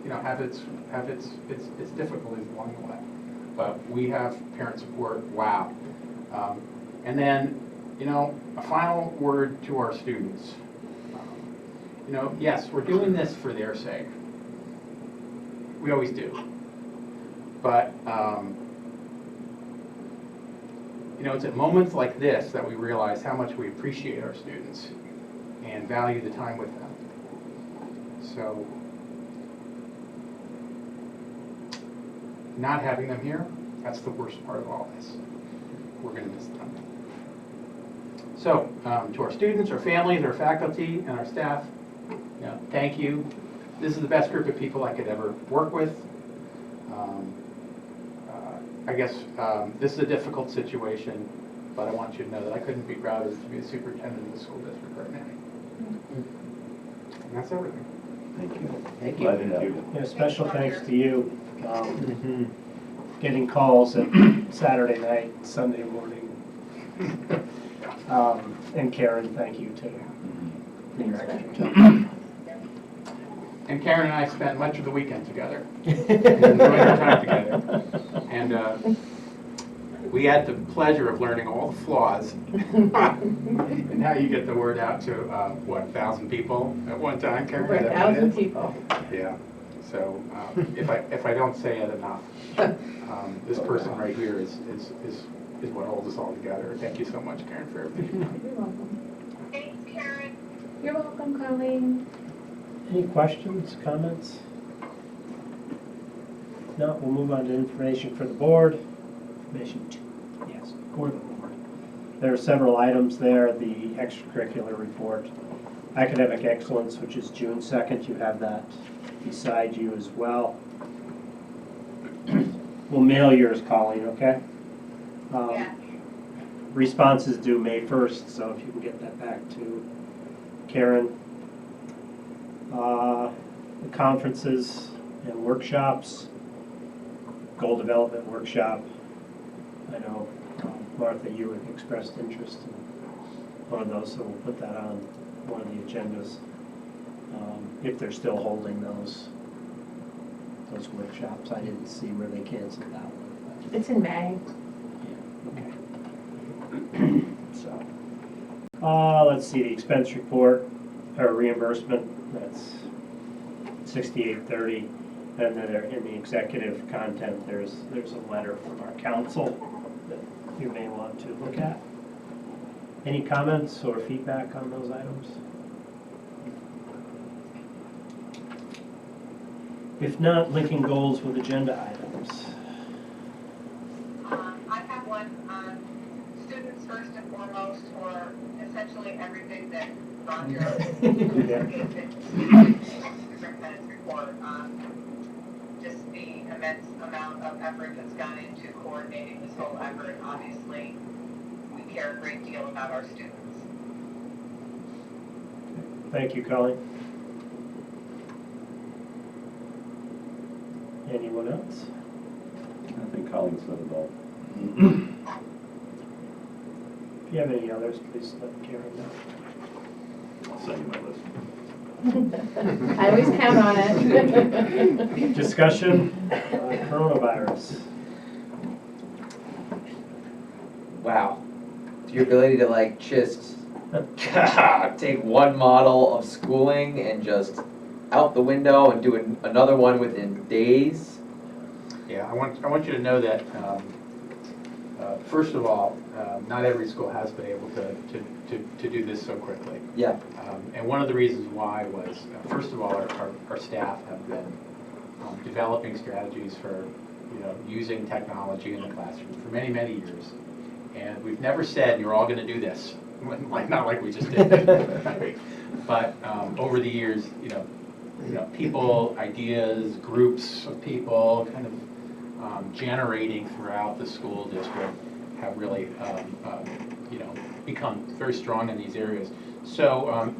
you know, have its difficulties along the way. But we have parent support. Wow. And then, you know, a final word to our students. You know, yes, we're doing this for their sake. We always do. But, you know, it's at moments like this that we realize how much we appreciate our students and value the time with them. So, not having them here, that's the worst part of all this. We're going to miss them. So, to our students, our families, our faculty, and our staff, you know, thank you. This is the best group of people I could ever work with. I guess this is a difficult situation, but I want you to know that I couldn't be prouder to be a superintendent of the school district right now. And that's everything. Thank you. Thank you. Yeah, special thanks to you. Getting calls at Saturday night, Sunday morning. And Karen, thank you too. For your extra time. And Karen and I spent much of the weekend together. Enjoyed our time together. And we had the pleasure of learning all the flaws and how you get the word out to, 1,000 people at one time, Karen? Over 1,000 people. Yeah. So if I don't say it enough, this person right here is what holds us all together. Thank you so much, Karen, for everything. You're welcome. Thanks, Karen. You're welcome, Colleen. Any questions, comments? No, we'll move on to information for the board. Information 2, yes, for the board. There are several items there, the extracurricular report. Academic excellence, which is June 2nd, you have that beside you as well. We'll mail yours, Colleen, okay? Yeah. Response is due May 1st, so if you can get that back to Karen. The conferences and workshops, goal development workshop. I know, Martha, you had expressed interest in one of those, so we'll put that on one of the agendas. If they're still holding those workshops. I didn't see where they canceled that one. It's in May. Yeah, okay. So, let's see, the expense report, or reimbursement, that's 6830. And then in the executive content, there's a letter from our council that you may want to look at. Any comments or feedback on those items? If not, linking goals with agenda items. I have one on students first and foremost, or essentially everything that Roger gave the superintendent's report on. Just the immense amount of effort that's gone into coordinating this whole effort. Obviously, we care a great deal about our students. Thank you, Colleen. Anyone else? I think Colleen said it all. If you have any others, please let Karen know. I'll send you my list. I always count on it. Discussion on coronavirus. Wow. Your ability to like just take one model of schooling and just out the window and do another one within days. Yeah, I want you to know that, first of all, not every school has been able to do this so quickly. Yeah. And one of the reasons why was, first of all, our staff have been developing strategies for, using technology in the classroom for many, many years. And we've never said, you're all going to do this. Not like we just did. Right? But over the years, people, ideas, groups of people kind of generating throughout the school district have really, become very strong in these areas. So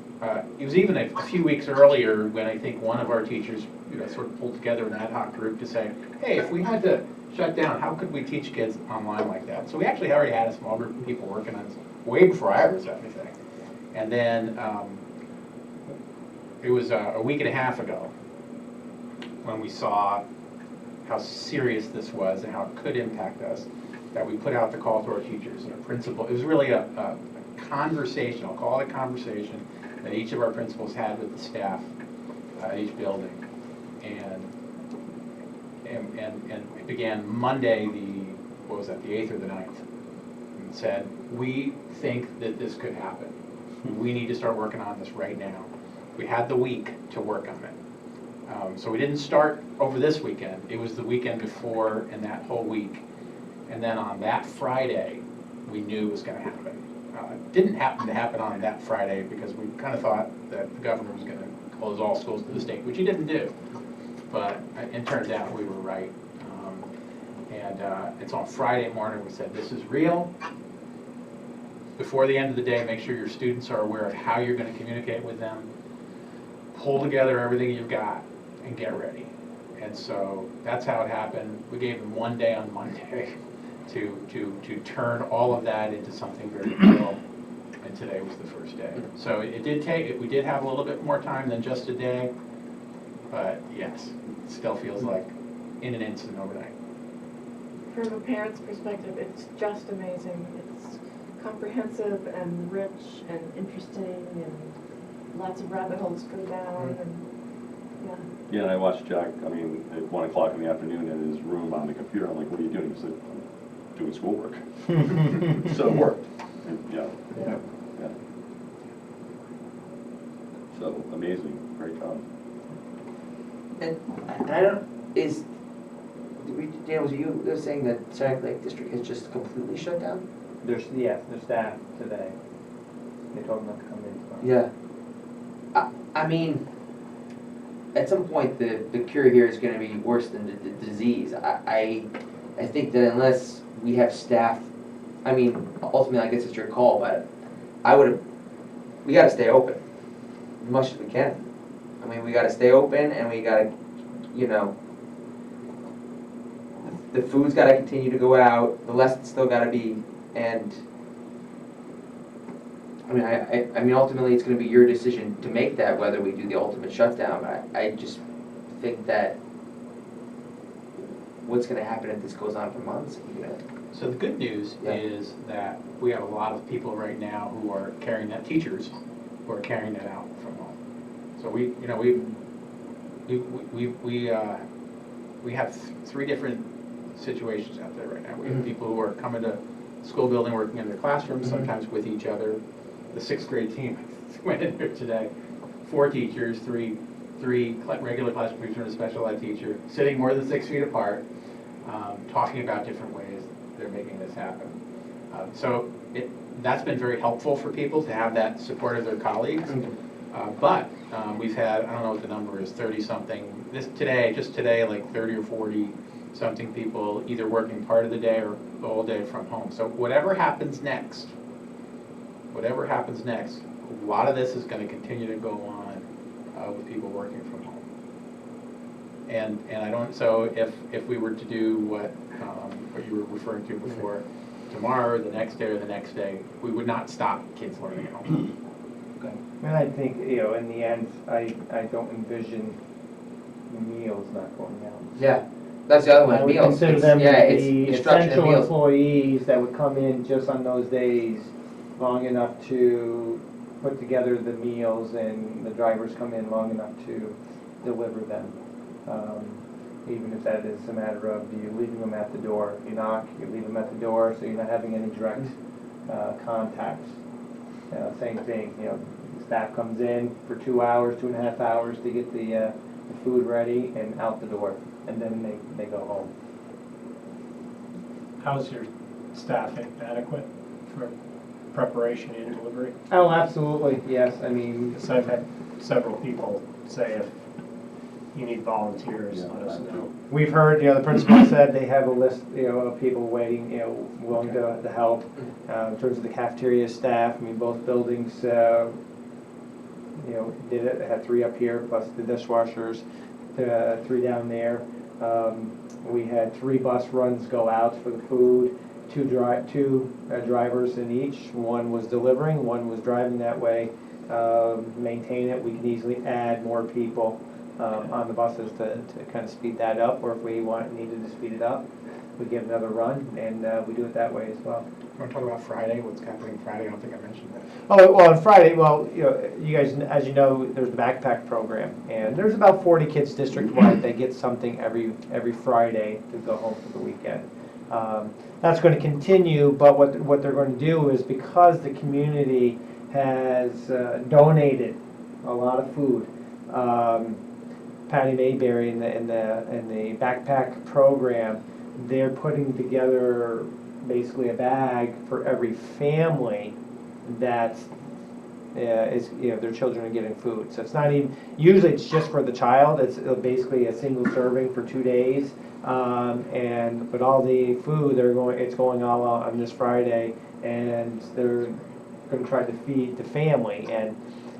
it was even a few weeks earlier when I think one of our teachers, sort of pulled together an ad hoc group to say, hey, if we had to shut down, how could we teach kids online like that? So we actually already had a small group of people working on this way before I was anything. And then it was a week and a half ago when we saw how serious this was and how it could impact us, that we put out the call to our teachers and our principal. It was really a conversation, I'll call it a conversation, that each of our principals had with the staff at each building. And it began Monday, the 8th or the 9th, and said, we think that this could happen. We need to start working on this right now. We had the week to work on it. So we didn't start over this weekend. It was the weekend before and that whole week. And then on that Friday, we knew it was going to happen. It didn't happen to happen on that Friday because we kind of thought that the governor was going to close all schools to the state, which he didn't do. But it turns out we were right. It's on Friday morning we said, this is real. Before the end of the day, make sure your students are aware of how you're going to communicate with them. Pull together everything you've got and get ready. And so that's how it happened. We gave them one day on Monday to turn all of that into something very real. And today was the first day. So it did take it. We did have a little bit more time than just a day. But yes, it still feels like in an instant overnight. From a parent's perspective, it's just amazing. It's comprehensive and rich and interesting and lots of rabbit holes to go down and Yeah, and I watched Jack, at 1 o'clock in the afternoon in his room on the computer. I'm like, what are you doing? He said, I'm doing schoolwork. So it worked. Yeah. So amazing. Great job. And I don't, Dan, was you saying that Saranac Lake District has just completely shut down? Their staff today. They told them not to come in tomorrow. Yeah. I mean, at some point, the cure here is going to be worse than the disease. I think that unless we have staff, ultimately, I guess it's your call, but we got to stay open as much as we can. We got to stay open, and we got to, the food's got to continue to go out, the lessons still got to be, and ultimately it's going to be your decision to make that, whether we do the ultimate shutdown. I just think that what's going to happen if this goes on for months? So the good news is that we have a lot of people right now who are carrying that, teachers who are carrying that out from home. So we have 3 different situations out there right now. We have people who are coming to school building working in their classrooms, sometimes with each other. The 6th grade team went in there today, 4 teachers, three regular classroom teachers and a special ed teacher, sitting more than 6 feet apart, talking about different ways they're making this happen. So that's been very helpful for people to have that support of their colleagues. But we've had, I don't know what the number is, 30-something, just today, like 30 or 40-something people either working part of the day or all day from home. So whatever happens next, a lot of this is going to continue to go on with people working from home. And I don't, so if we were to do what you were referring to before, tomorrow, or the next day, or the next day, we would not stop kids learning at home. And I think, in the end, I don't envision meals not going out. Yeah, that's the other I one, would meals. consider It's- them yeah, to it's be instruction and essential meals. employees that would come in just on those days long enough to put together the meals, and the drivers come in long enough to deliver them. Even if that is a matter of you leaving them at the door. If you knock, you leave them at the door, so you're not having any direct contact. Same thing, staff comes in for 2 hours, 2.5 hours to get the food ready and out the door, and then they go home. How's your staffing adequate for preparation and delivery? Oh, absolutely, yes, I mean, Because I've had several people say if you need volunteers, let us know. we've heard, the principal said they have a list, of people waiting, willing to help. In terms of the cafeteria staff, I mean, both buildings, did it, had 3 up here, plus the dishwashers, 3 down there. We had 3 bus runs go out for the food, 2 drivers in each. One was delivering, one was driving that way. Maintain it, we can easily add more people on the buses to kind of speed that up, or if we needed to speed it up, we give another run, and we do it that way as well. Want to talk about Friday, what's happening Friday? I don't think I mentioned that. Oh, well, on Friday, you guys, as you know, there's the backpack program, and there's about 40 kids district-wide that get something every Friday to go home for the weekend. That's going to continue, but what they're going to do is, because the community has donated a lot of food, Patty Mayberry in the backpack program, they're putting together basically a bag for every family that is, their children are getting food. So it's not even, usually it's just for the child. It's basically a single serving for 2 days. But all the food, it's going all out on this Friday, and they're going to try to feed the family. And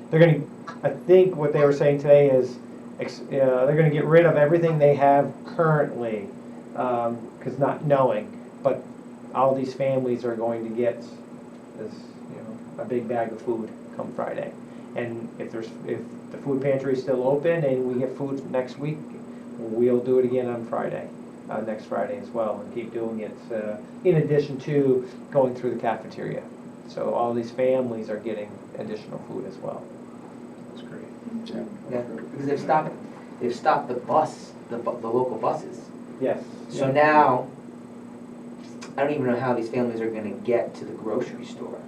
they're going to, I think what they were saying today is, they're going to get rid of everything they have currently, because not knowing, but all these families are going to get this, a big bag of food come Friday. And if the food pantry is still open and we get food next week, we'll do it again on Friday, next Friday as well, and keep doing it in addition to going through the cafeteria. So all these families are getting additional food as well. That's great. Yeah, because they've stopped the local buses. Yes. So now, I don't even know how these families are gonna get to the grocery store.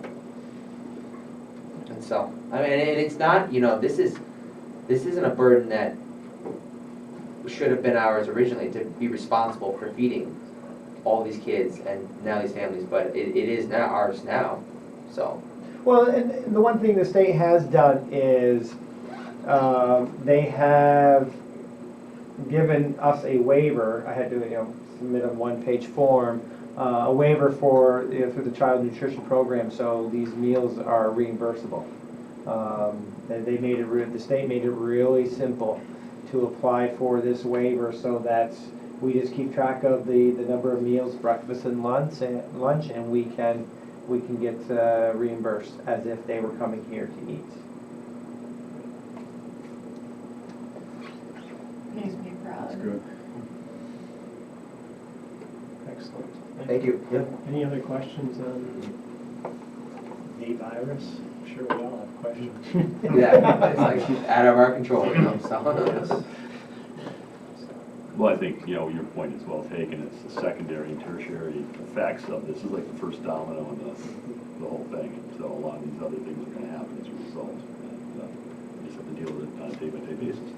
And so, I mean, and it's not, this isn't a burden that should have been ours originally, to be responsible for feeding all these kids and now these families, but it is now ours now, so. Well, and the one thing the state has done is they have given us a waiver. I had to submit a 1-page form, a waiver for through the child nutrition program, so these meals are reimbursable. And the state made it really simple to apply for this waiver, so that we just keep track of the number of meals, breakfast and lunch, and we can get reimbursed as if they were coming here to eat. Makes me proud. That's good. Excellent. Thank you. Any other questions on the virus? I'm sure we all have questions. Yeah, it's like out of our control, so. Well, I think, you know, your point is well taken. It's the secondary and tertiary effects of this is like the first domino in the whole thing. So a lot of these other things are gonna happen as a result. And you just have to deal with it on a day-by-day basis.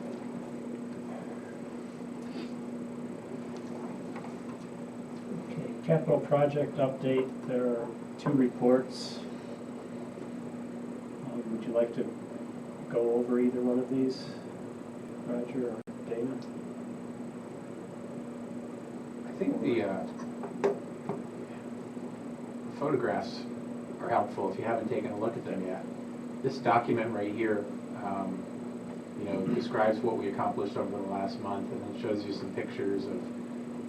Okay, capital project update, there are 2 reports. Would you like to go over either one of these, Roger or Dana? I think the photographs are helpful if you haven't taken a look at them yet. This document right here, you know, describes what we accomplished over the last month, and then shows you some pictures of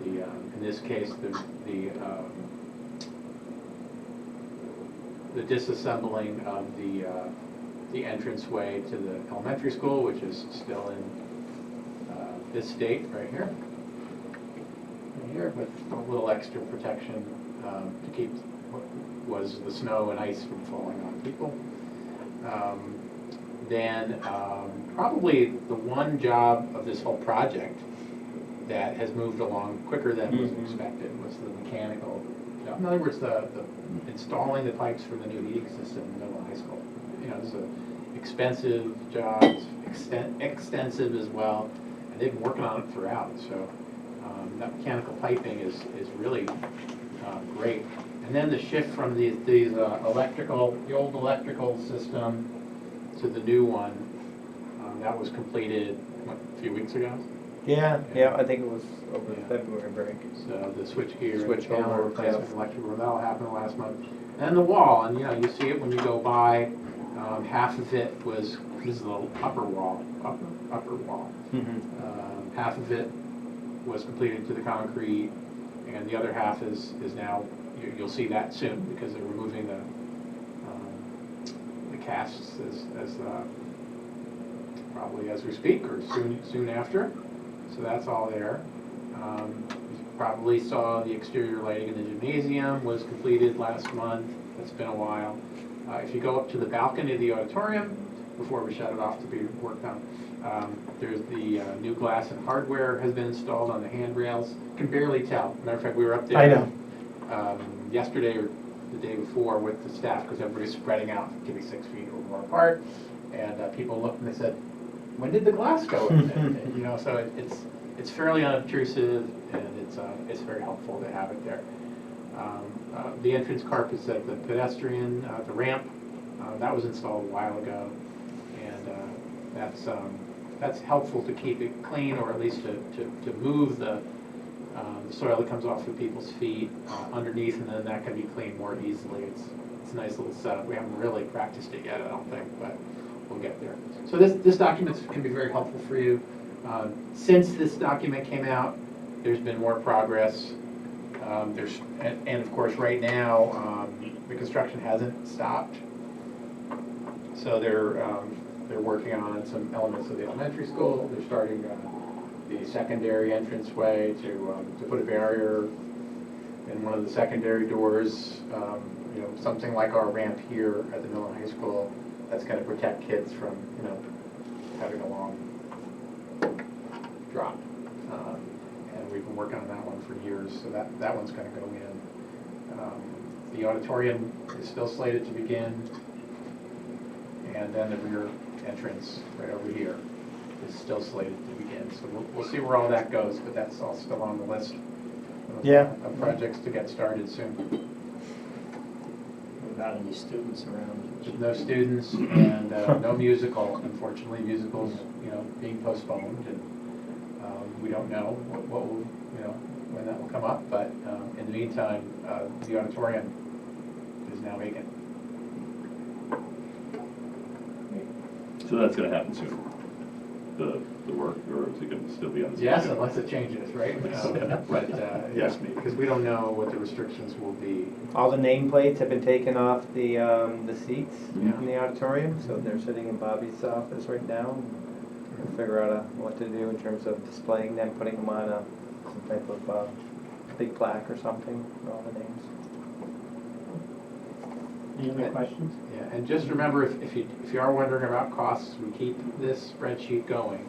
the, in this case, the disassembling of the entranceway to the elementary school, which is still in this state right here. Here with a little extra protection to keep what was the snow and ice from falling on people. Then probably the one job of this whole project that has moved along quicker than was expected was the mechanical job. In other words, the installing the pipes for the new heating system in the middle of high school. You know, it's an expensive job, it's extensive as well, and they've been working on it throughout. So that mechanical piping is really great. And then the shift from the old electrical system to the new one, that was completed, what, a few weeks ago? Yeah, I think it was over the February break. So the switchgear, Switch panel over, replacement, yeah. electrical, that'll happen last month. And the wall, and you know, you see it when you go by, half of it was, this is the upper wall. Half of it was completed to the concrete, and the other half is now, you'll see that soon, because they're removing the casts as probably as we speak, or soon after. So that's all there. You probably saw the exterior lighting in the gymnasium was completed last month. It's been a while. If you go up to the balcony of the auditorium, before we shut it off to be worked on, there's the new glass and hardware has been installed on the handrails. You can barely tell. Matter of fact, we were up there I know. Yesterday or the day before with the staff, because everybody's spreading out, maybe 6 feet or more apart, and people looked and they said, "When did the glass go in?" And, you know, so it's fairly unobtrusive, and it's very helpful to have it there. The entrance carpets at the pedestrian, the ramp, that was installed a while ago, and that's helpful to keep it clean, or at least to move the soil that comes off of people's feet underneath, and then that can be cleaned more easily. It's a nice little setup. We haven't really practiced it yet, I don't think, but we'll get there. So this document can be very helpful for you. Since this document came out, there's been more progress. And of course, right now, the construction hasn't stopped. So they're working on some elements of the elementary school. They're starting the secondary entranceway to put a barrier in one of the secondary doors. You know, something like our ramp here at the middle high school that's going to protect kids from, you know, having a long drop. And we've been working on that one for years, so that one's going to go in. The auditorium is still slated to begin, and then the rear entrance right over here is still slated to begin. So we'll see where all that goes, but that's all still on the list of projects to get started soon. Without any students around. No students and no musical. Unfortunately, musicals, you know, being postponed, and we don't know what will, you know, when that will come up. But in the meantime, the auditorium is now vacant. So that's gonna happen soon, the work, or is it gonna still be on the? Yes, schedule? unless it changes, right? Okay. But Yes, yeah, because we don't know what the restrictions will be. All the nameplates have been taken off the seats Yeah. in the auditorium, so they're sitting in Bobby's office right now. We'll figure out what to do in terms of displaying them, putting them on some type of big plaque or something with all the names. Any other questions? Yeah, and just remember, if you are wondering about costs, we keep this spreadsheet going.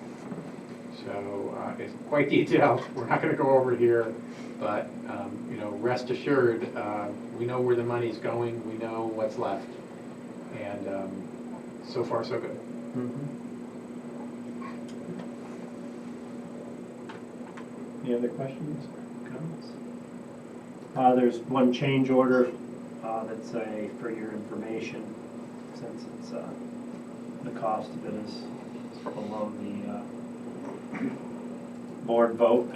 So it's quite detailed. We're not going to go over here, but rest assured, we know where the money's going. We know what's left, and so far so good. Any other questions or comments? There's one change order that's for your information, since it's, the cost of it is below the board vote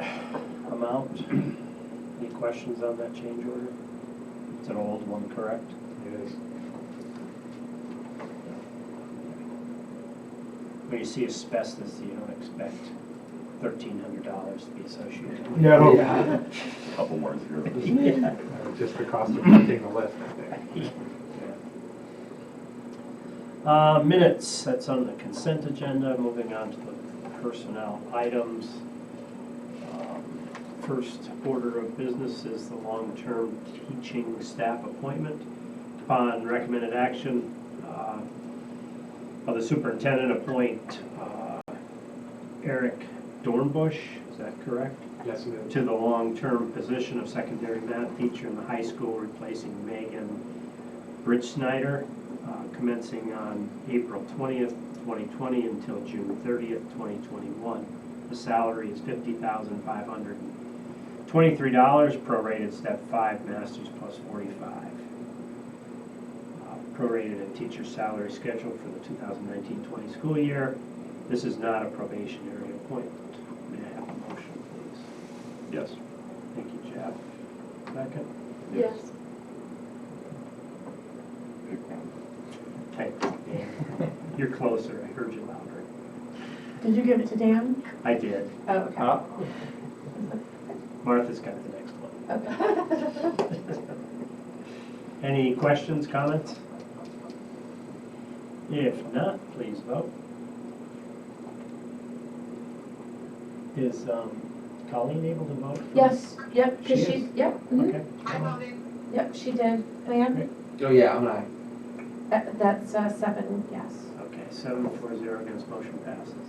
amount. Any questions on that change order? It's an old one, correct? It is. When you see asbestos, you don't expect $1,300 to be associated with it. No. Yeah. Couple more zeros. Yeah. Just the cost of printing the list, I think. Minutes, that's on the consent agenda. Moving on to the personnel items. First order of business is the long-term teaching staff appointment. Upon recommended action of the superintendent, appoint Eric Dornbush, is that correct? Yes, it is. To the long-term position of secondary math teacher in the high school, replacing Megan Bridge-Snyder, commencing on April 20th, 2020 until June 30th, 2021. The salary is $50,523, prorated step 5, masters plus 45. Prorated at teacher salary schedule for the 2019-20 school year. This is not a probationary appointment. May I have a motion, please? Yes. Thank you, Jeff. Second? Yes. Okay, Dan. You're closer, I heard you louder. Did you give it to Dan? I did. Oh, okay. Martha's got the next one. Okay. Any questions, comments? If not, please vote. Is Colleen able to vote? Yes, yep, because She she, is? yep, mhm, Okay. I voted. yep, she did. Diane? Oh, yeah, I'm an aye. That's 7, yes. Okay, 7-4-0 against, motion passes.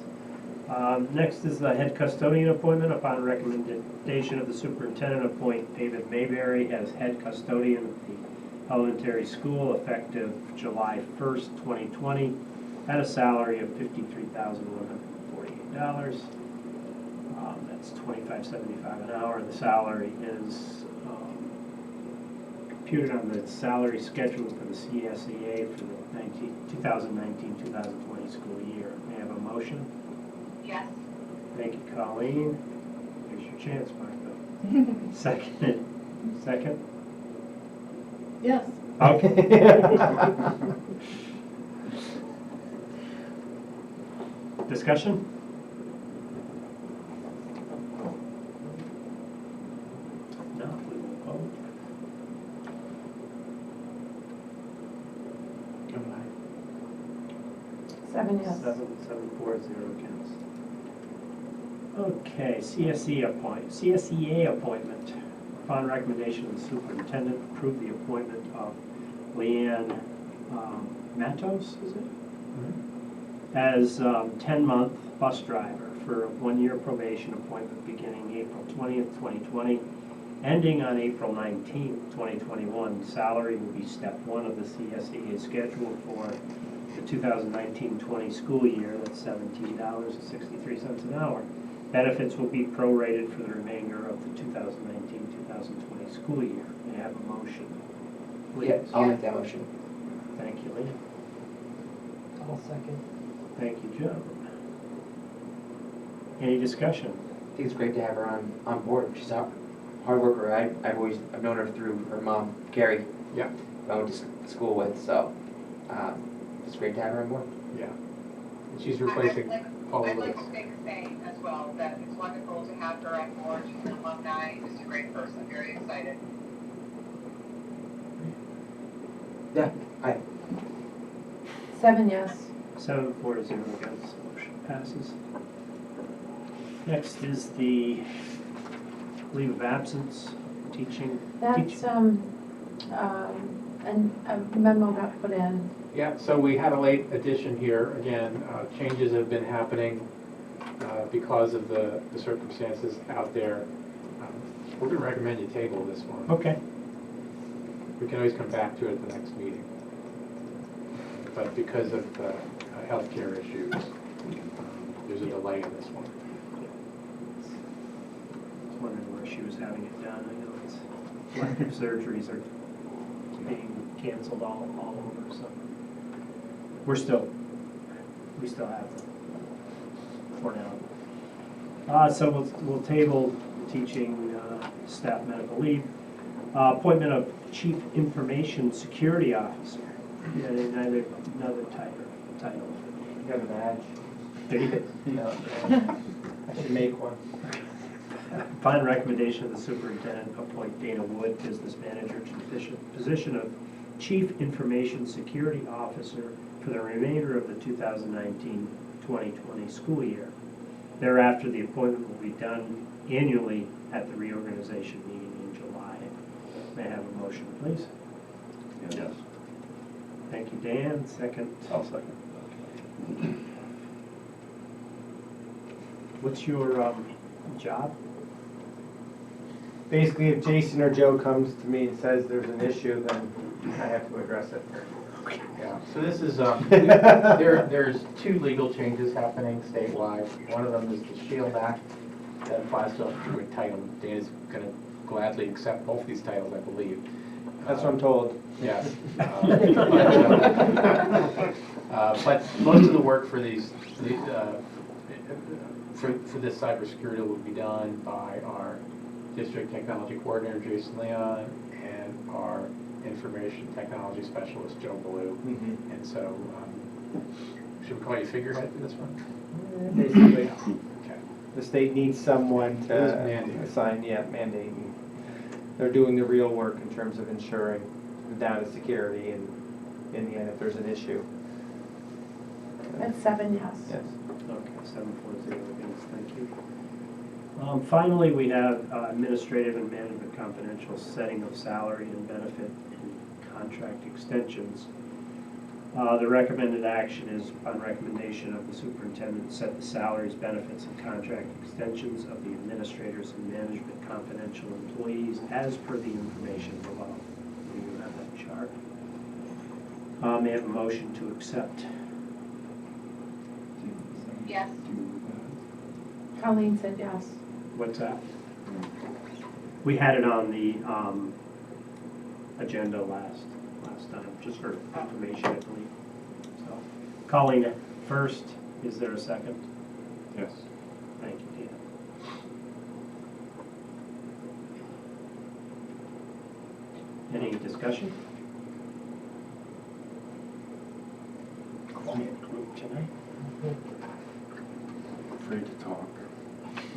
Next is the head custodian appointment. Upon recommendation of the superintendent, appoint David Mayberry as head custodian of the elementary school effective July 1st, 2020, at a salary of $53,148. That's $25.75 an hour. The salary is computed on the salary schedule for the CSEA for the 2019-2020 school year. May I have a motion? Yes. Thank you, Colleen. Here's your chance, Martha. Second? Second? Yes. Okay. Discussion? No, we will vote. I'm aye. 7, yes. 7-4-0 against. Okay, CSEA appointment. Upon recommendation of the superintendent, approve the appointment of Leanne Matos, is it? As 10-month bus driver for a 1-year probation appointment beginning April 20th, 2020, ending on April 19th, 2021. Salary will be step 1 of the CSEA schedule for the 2019-20 school year. That's $17.63 an hour. Benefits will be prorated for the remainder of the 2019-2020 school year. May I have a motion, please? Yeah, I'll make that motion. Thank you, Lee. I'll second. Thank you, Joe. Any discussion? I think it's great to have her on board. She's a hard worker. I've known her through her mom, Carrie. Yeah. Who I went to school with, so it's great to have her on board. Yeah. And she's replacing Paula I'd like Lewis. to make a say as well, that it's wonderful to have her on board. She's an alumni, just a great person, very excited. Yeah, aye. 7, yes. 7-4-0 against, motion passes. Next is the leave of absence, teaching. That's, and a memo got put in. Yeah, so we had a late addition here. Again, changes have been happening because of the circumstances out there, we're going to recommend you table this one. Okay. We can always come back to it at the next meeting. But because of healthcare issues, there's a delay in this one. I was wondering where she was having it done. I know it's elective surgeries are being canceled all over, so we still have them for now. So we'll table teaching staff medical leave. Appointment of Chief Information Security Officer. Yeah, another title. You got a badge? There you go. No. I should make one. Upon recommendation of the superintendent, appoint Dana Wood, business manager, to the position of Chief Information Security Officer for the remainder of the 2019-2020 school year. Thereafter, the appointment will be done annually at the reorganization meeting in July. May I have a motion, please? Yes, Thank you, Dan. Second. I'll second. What's your job? Basically, if Jason or Joe comes to me and says there's an issue, then I have to address it. Yeah, so this is, there's two legal changes happening statewide. One of them is the SHIELD Act that applies to a title. Dana's going to gladly accept both these titles, I believe. That's what I'm told. Yes. But most of the work for for this cybersecurity will be done by our district technology coordinator, Jason Leon, and our information technology specialist, Joe Blue. Mm-hmm. And so, should we call you figurehead for this one? Basically, Okay. the state needs someone It is to mandated. assign, mandate. And they're doing the real work in terms of ensuring the data security and in the end, if there's an issue. That's 7 yes. Yes. Okay, 740 against, thank you. Finally, we have administrative and management confidential setting of salary and benefit and contract extensions. The recommended action is, on recommendation of the superintendent, set the salaries, benefits, and contract extensions of the administrators and management confidential employees as per the information below. You have that chart. May I have a motion to accept? Yes. Colleen said yes. What's that? We had it on the agenda last time, just for information, I believe. So, Colleen first, is there a second? Yes. Thank you, Dan. Any discussion? Quiet group tonight. Afraid to talk.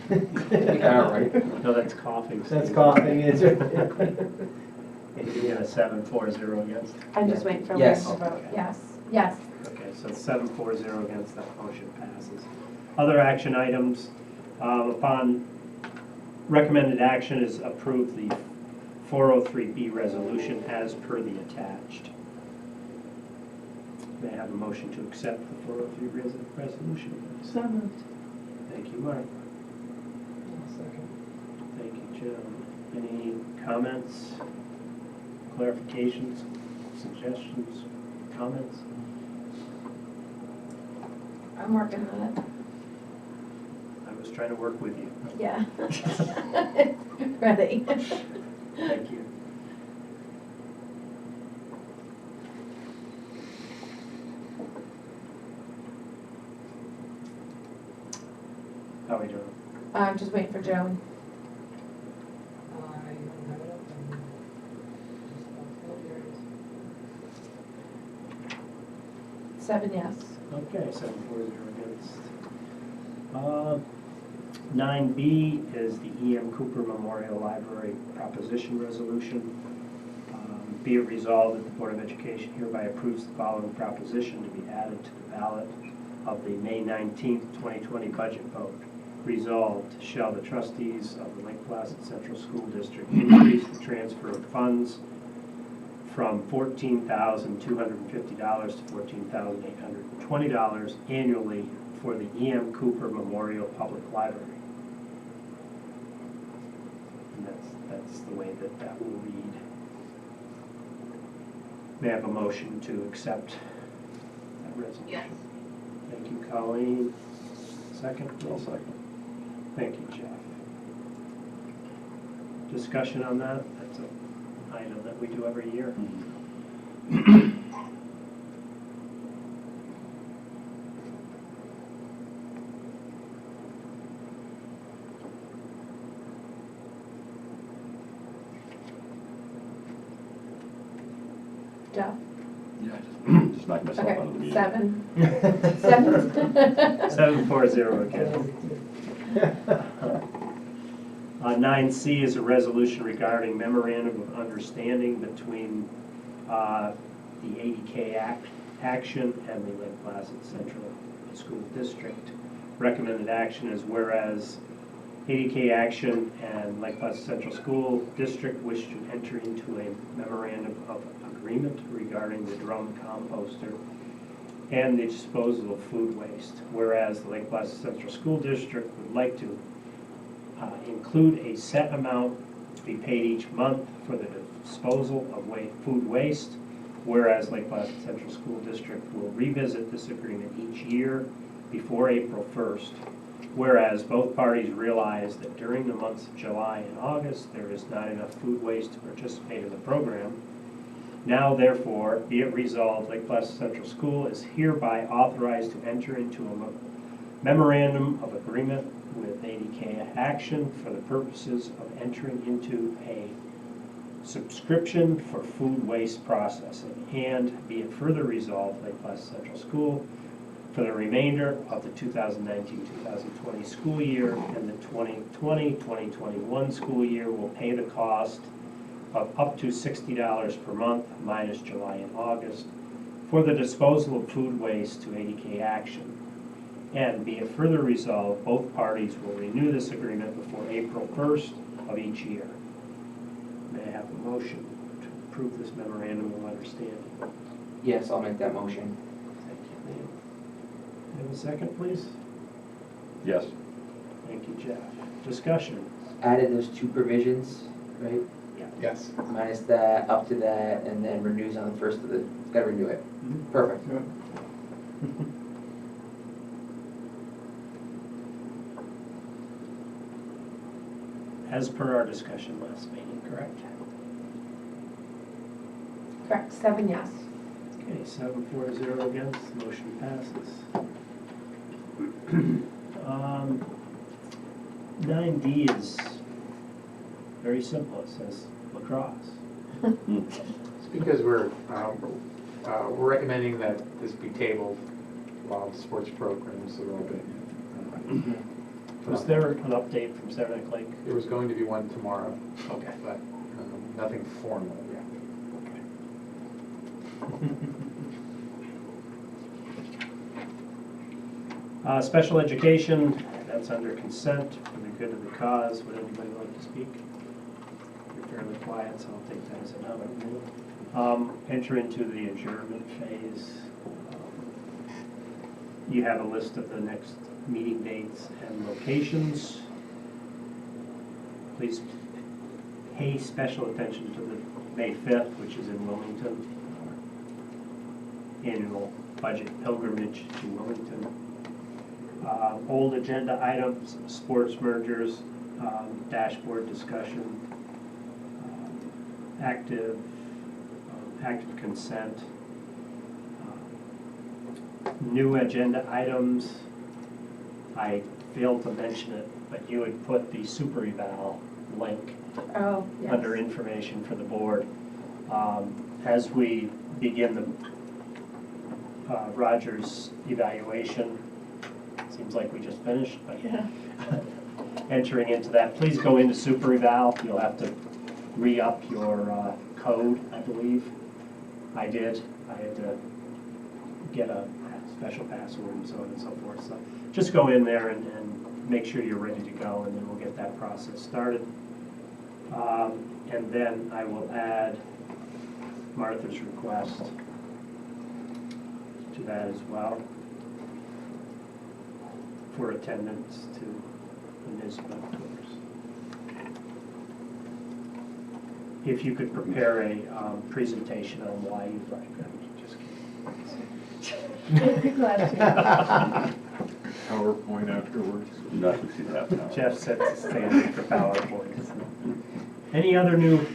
Yeah, right. No, that's coughing. That's Steve. coughing, is it? And you got a 7-4-0 against? I'm just waiting for Yes. Lynn to vote. Yes. Yes. Okay, so 7-4-0 against, that motion passes. Other action items, upon recommended action is approve the 403B resolution as per the attached. May I have a motion to accept the 403 resolution, please? So moved. Thank you, Mark. Thank you, Joan. Any comments, clarifications, suggestions, comments? I'm working on it. I was trying to work with you. Yeah. Ready. Thank you. How are we doing? I'm just waiting for Joan. 7 yes. Okay, 7-4-0 against. 9B is the E.M. Cooper Memorial Library Proposition Resolution. Be it resolved that the Board of Education hereby approves the following proposition to be added to the ballot of the May 19th, 2020 budget vote. Resolved, shall the trustees of the Lake Placid Central School District increase the transfer of funds from $14,250 to $14,820 annually for the E.M. Cooper Memorial Public Library. And that's the way that will read. May I have a motion to accept that resolution? Yes. Thank you, Colleen. Second? I'll second. Thank you, Jeff. Discussion on that? That's an item that we do every year. Jeff? Yeah, just knock myself out of the Okay, meeting. 7. 740 again. 9C is a resolution regarding memorandum of understanding between the 80K action and the Lake Placid Central School District. Recommended action is whereas 80K action and Lake Placid Central School District wish to enter into a memorandum of agreement regarding the drum composter and the disposal of food waste. Whereas the Lake Placid Central School District would like to include a set amount to be paid each month for the disposal of food waste. Whereas Lake Placid Central School District will revisit this agreement each year before April 1st. Whereas both parties realize that during the months of July and August, there is not enough food waste to participate in the program. Now, therefore, be it resolved, Lake Placid Central School is hereby authorized to enter into a memorandum of agreement with 80K Action for the purposes of entering into a subscription for food waste processing. And be it further resolved, Lake Placid Central School for the remainder of the 2019-2020 school year and the 2020-2021 school year will pay the cost of up to $60 per month minus July and August for the disposal of food waste to 80K Action. And be it further resolved, both parties will renew this agreement before April 1st of each year. May I have a motion to approve this memorandum of understanding? Yes, I'll make that motion. Thank you, Liam. Have a second, please? Yes. Thank you, Jeff. Discussion? Added those two provisions, right? Yes. Minus that, up to that, and then renews on the first of the, gotta renew it. Perfect. As per our discussion last meeting, correct? Correct, 7 yes. Okay, 740 against, motion passes. 9D is very simple, it says lacrosse. It's because we're recommending that this be tabled while the sports programs are open. Was there an update from Saranac Lake? There was going to be one tomorrow, Okay. but nothing formal yet. Special education, that's under consent for the good of the cause. Would anybody like to speak? You're fairly quiet, so I'll take that as a no. Enter into the adjournment phase. You have a list of the next meeting dates and locations. Please pay special attention to the May 5th, which is in Wilmington. Annual budget pilgrimage to Wilmington. Old agenda items, sports mergers, dashboard discussion, active consent. New agenda items, I failed to mention it, but you had put the super eval link Oh, yes. under information for the board. As we begin the Rogers evaluation, seems like we just finished, but Yeah. entering into that, please go into super eval. You'll have to re-up your code, I believe. I did. I had to get a special password and so on and so forth. So just go in there and make sure you're ready to go, and then we'll get that process started. And then I will add Martha's request to that as well. for attendance to the NISBA tours. If you could prepare a presentation on why you'd like them, just kidding. Glad to. PowerPoint afterwards. Not to see that now. Jeff sets the standard for PowerPoint. Any other new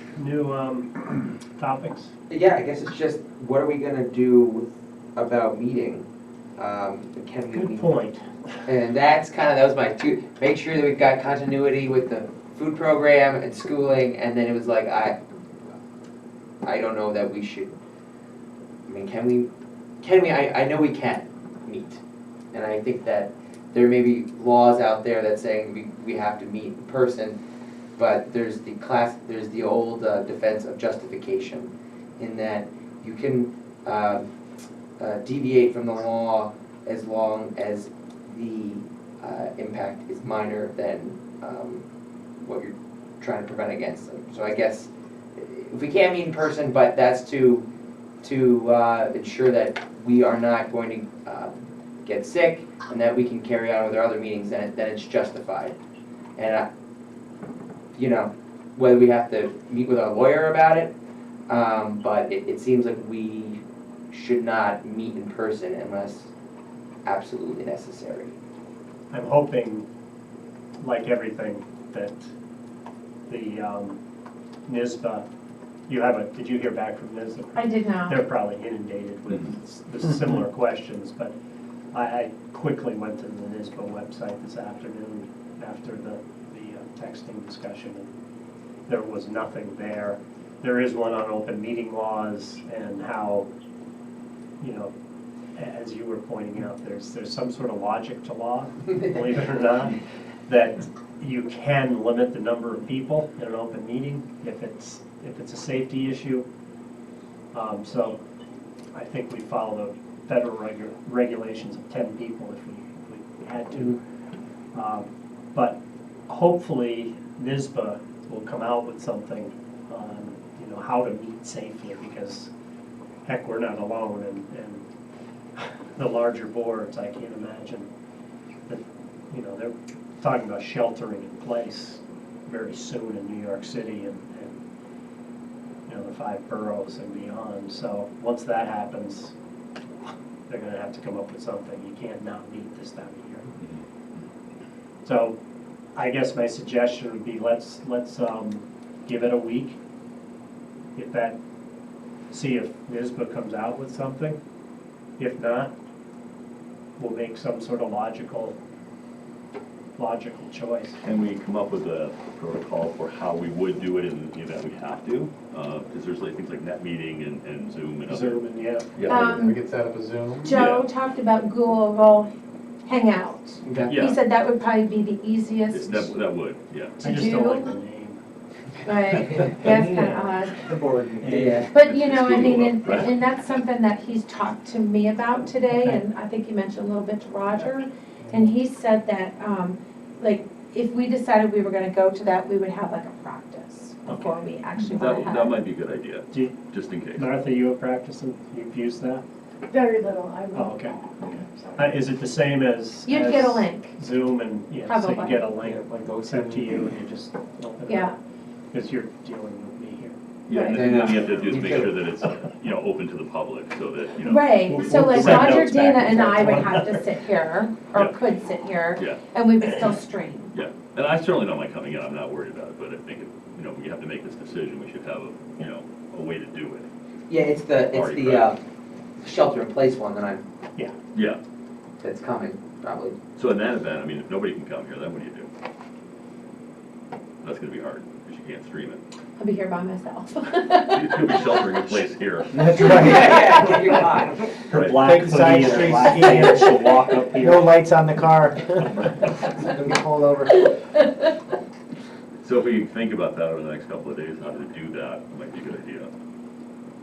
topics? Yeah, I guess it's just, what are we gonna do about meeting? Can we Good meet? point. And that was my two, make sure that we've got continuity with the food program and schooling, and then it was like, I don't know that we should, I mean, can we, I know we can meet. And I think that there may be laws out there that saying we have to meet in person, but there's the old defense of justification, in that you can deviate from the law as long as the impact is minor than what you're trying to prevent against them. So I guess if we can't meet in person, but that's to ensure that we are not going to get sick and that we can carry on with our other meetings, then it's justified. And whether we have to meet with our lawyer about it, but it seems like we should not meet in person unless absolutely necessary. I'm hoping, like everything, that the NISBA, did you hear back from NISBA? I did not. They're probably inundated with the similar questions, but I quickly went to the NISBA website this afternoon after the texting discussion, and there was nothing there. There is one on open meeting laws and how, as you were pointing out, there's some sort of logic to law, believe it or not, that you can limit the number of people in an open meeting if it's a safety issue. So I think we follow the federal regulations of 10 people if we had to. But hopefully NISBA will come out with something on how to meet safely, because heck, we're not alone, and the larger boards, I can't imagine that, they're talking about sheltering in place very soon in New York City and the 5 boroughs and beyond. So once that happens, they're going to have to come up with something. You can't not meet this time of year. So I guess my suggestion would be let's give it a week. See if NISBA comes out with something. If not, we'll make some sort of logical choice. Can we come up with a protocol for how we would do it in the event we have to? Because there's things like net meeting and Zoom and other. Zoom and We could set up a Zoom. Joe talked about Google Hangout. Yeah. He said that would probably be the easiest. That would, yeah. I just don't like the name. Right, that's kind of odd. The board. Yeah. But, and that's something that he's talked to me about today, and I think he mentioned a little bit to Roger. And he said that, if we decided we were gonna go to that, we would have like a practice before we actually went ahead. That might be a good idea, Do you, just in case. Martha, you have practiced and you've used that? Very little, I Oh, will. okay. Sorry. Is it the same as? You'd get a as link. Zoom and, so you Probably. get a link Like go sent to you and you just open it Yeah. up? Because you're dealing with me here. Yeah, and Right. then you have to do is make sure that it's, open to the public, so that, Right, so like Send Roger, notes back Dana, and and I would forth. have to sit here, or Yeah. could sit here, Yeah, and we would still stream. yeah. And I certainly don't mind coming in, I'm not worried about it, but I think, if we have to make this decision, we should have a way to do it. Yeah, it's the shelter in place one Yeah, that's coming, probably. so in that event, if nobody can come here, then what do you do? That's gonna be hard, because you can't stream it. I'll be here by myself. You'll be sheltering in place here. That's right. Yeah, you're fine. Her Right. black Take the side hoodie and her streets black skiing. pants, she'll walk up No here. lights on the car. It'll be pulled over. So if we think about that over the next couple of days, how to do that, might be a good idea.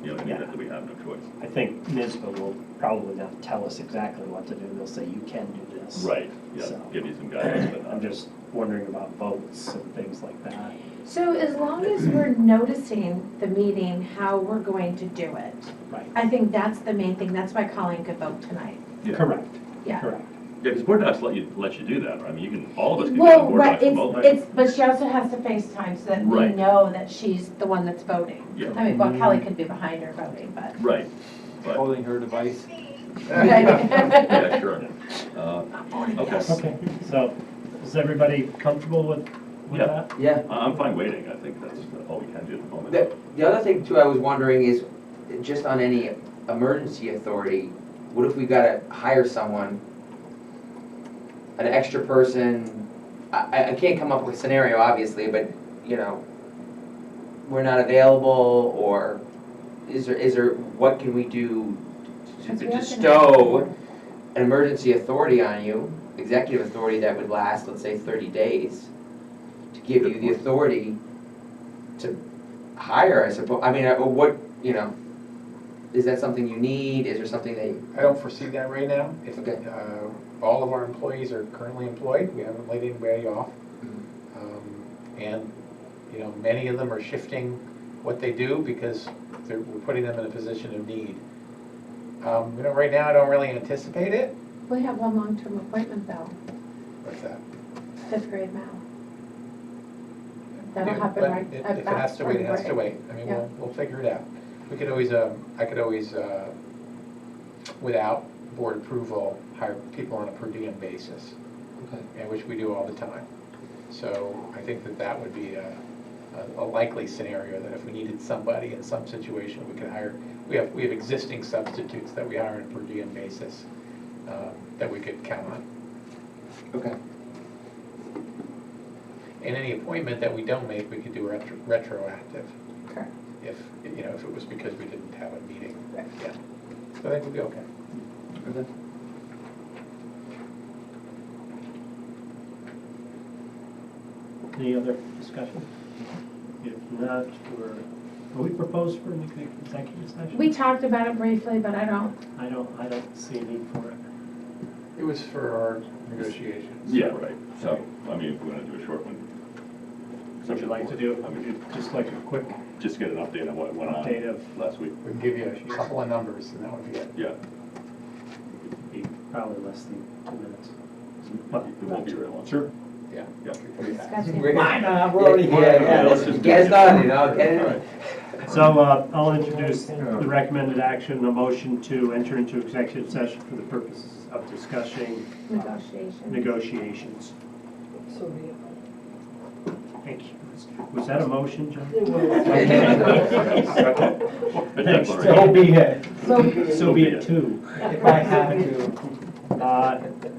In the event that we have no choice. I think NISBA will probably not tell us exactly what to do. They'll say you can do this. Right, yeah, So- give you some guidance, but I'm not. just wondering about votes and things like that. So as long as we're noticing the meeting, how we're going to do it, Right. I think that's the main thing. That's why Colleen could vote tonight. Yeah. Correct. Yeah. Correct. Yeah, because board docs let you do that, right? I mean, you can, all of us can get Well, on board right, docs remotely. it's, but she also has to FaceTime so that we Right. know that she's the one that's voting. Yeah. I mean, well, Kelly could be behind her voting, but. Right, but, Holding her device. yeah, sure. Okay. Okay, so is everybody comfortable with Yeah. that? Yeah. I'm fine waiting, I think that's all we can do at the moment. The other thing too, I was wondering is, just on any emergency authority, what if we gotta hire someone, an extra person? I can't come up with a scenario, obviously, but, you know, we're not available, or is there, what can we do Because to we have bestow an emergency authority on you, executive authority that would last, let's say, 30 days, to give you the authority to hire, I suppose, I mean, what, you know, is that something you need, is there something that you? I don't foresee that right now. If, Okay. all of our employees are currently employed, we haven't laid anybody off. And, you know, many of them are shifting what they do because we're putting them in a position of need. You know, right now, I don't really anticipate it. We have one long-term appointment though, What's that? 5th grade Mal. That'll Yeah, happen but right if at it has to wait, it has to spring break. wait. I mean, Yeah. we'll figure it out. We could always, I could always, without board approval, hire people on a per diem basis, Okay. and which we do all the time. So I think that would be a likely scenario, that if we needed somebody in some situation, we could hire. We have existing substitutes that we hire on a per diem basis, that we could count on. Okay. And any appointment that we don't make, we could do retroactive, Correct. if, you know, if it was because we didn't have a meeting. Right. Yeah. So I think we'll be okay. Okay. Any other discussion? If not, are we proposed for an executive session? We talked about it briefly, but I don't, I don't see a need for it. It was for our negotiations. Yeah, right, so, I mean, if we want to do a short one. Would you like to do, I mean, just like a quick just get an update on what went on update of, last week. We can give you a couple of numbers, and that would be it. Yeah, be probably less than 2 minutes. it won't be very long. Sure. Yeah. Yeah. discussing. We're already Yeah, yeah, let's just do get it. it done, you know, get All it. right. So I'll introduce the recommended action, a motion to enter into executive session for the purposes of discussing Negotiation. negotiations. So be it. Thank you. Was that a motion, John? Thanks, so be it, So be it too. if I have to.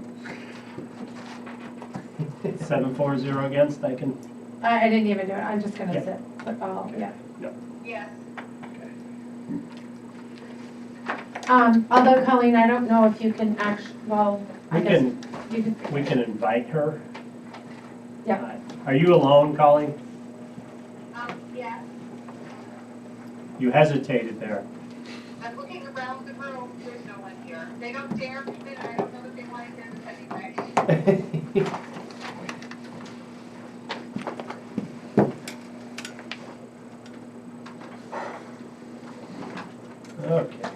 7-4-0 against, I can, I didn't even do it, I'm just gonna Yeah. sit, but, oh, yeah. Yes. Although Colleen, I don't know if you can well, I we guess can, you can, we can invite her. yeah. Are you alone, Colleen? Yes, You hesitated there. I'm looking around the room, there's no one here. They don't dare come in, I don't know if they want to do this anyway. Okay.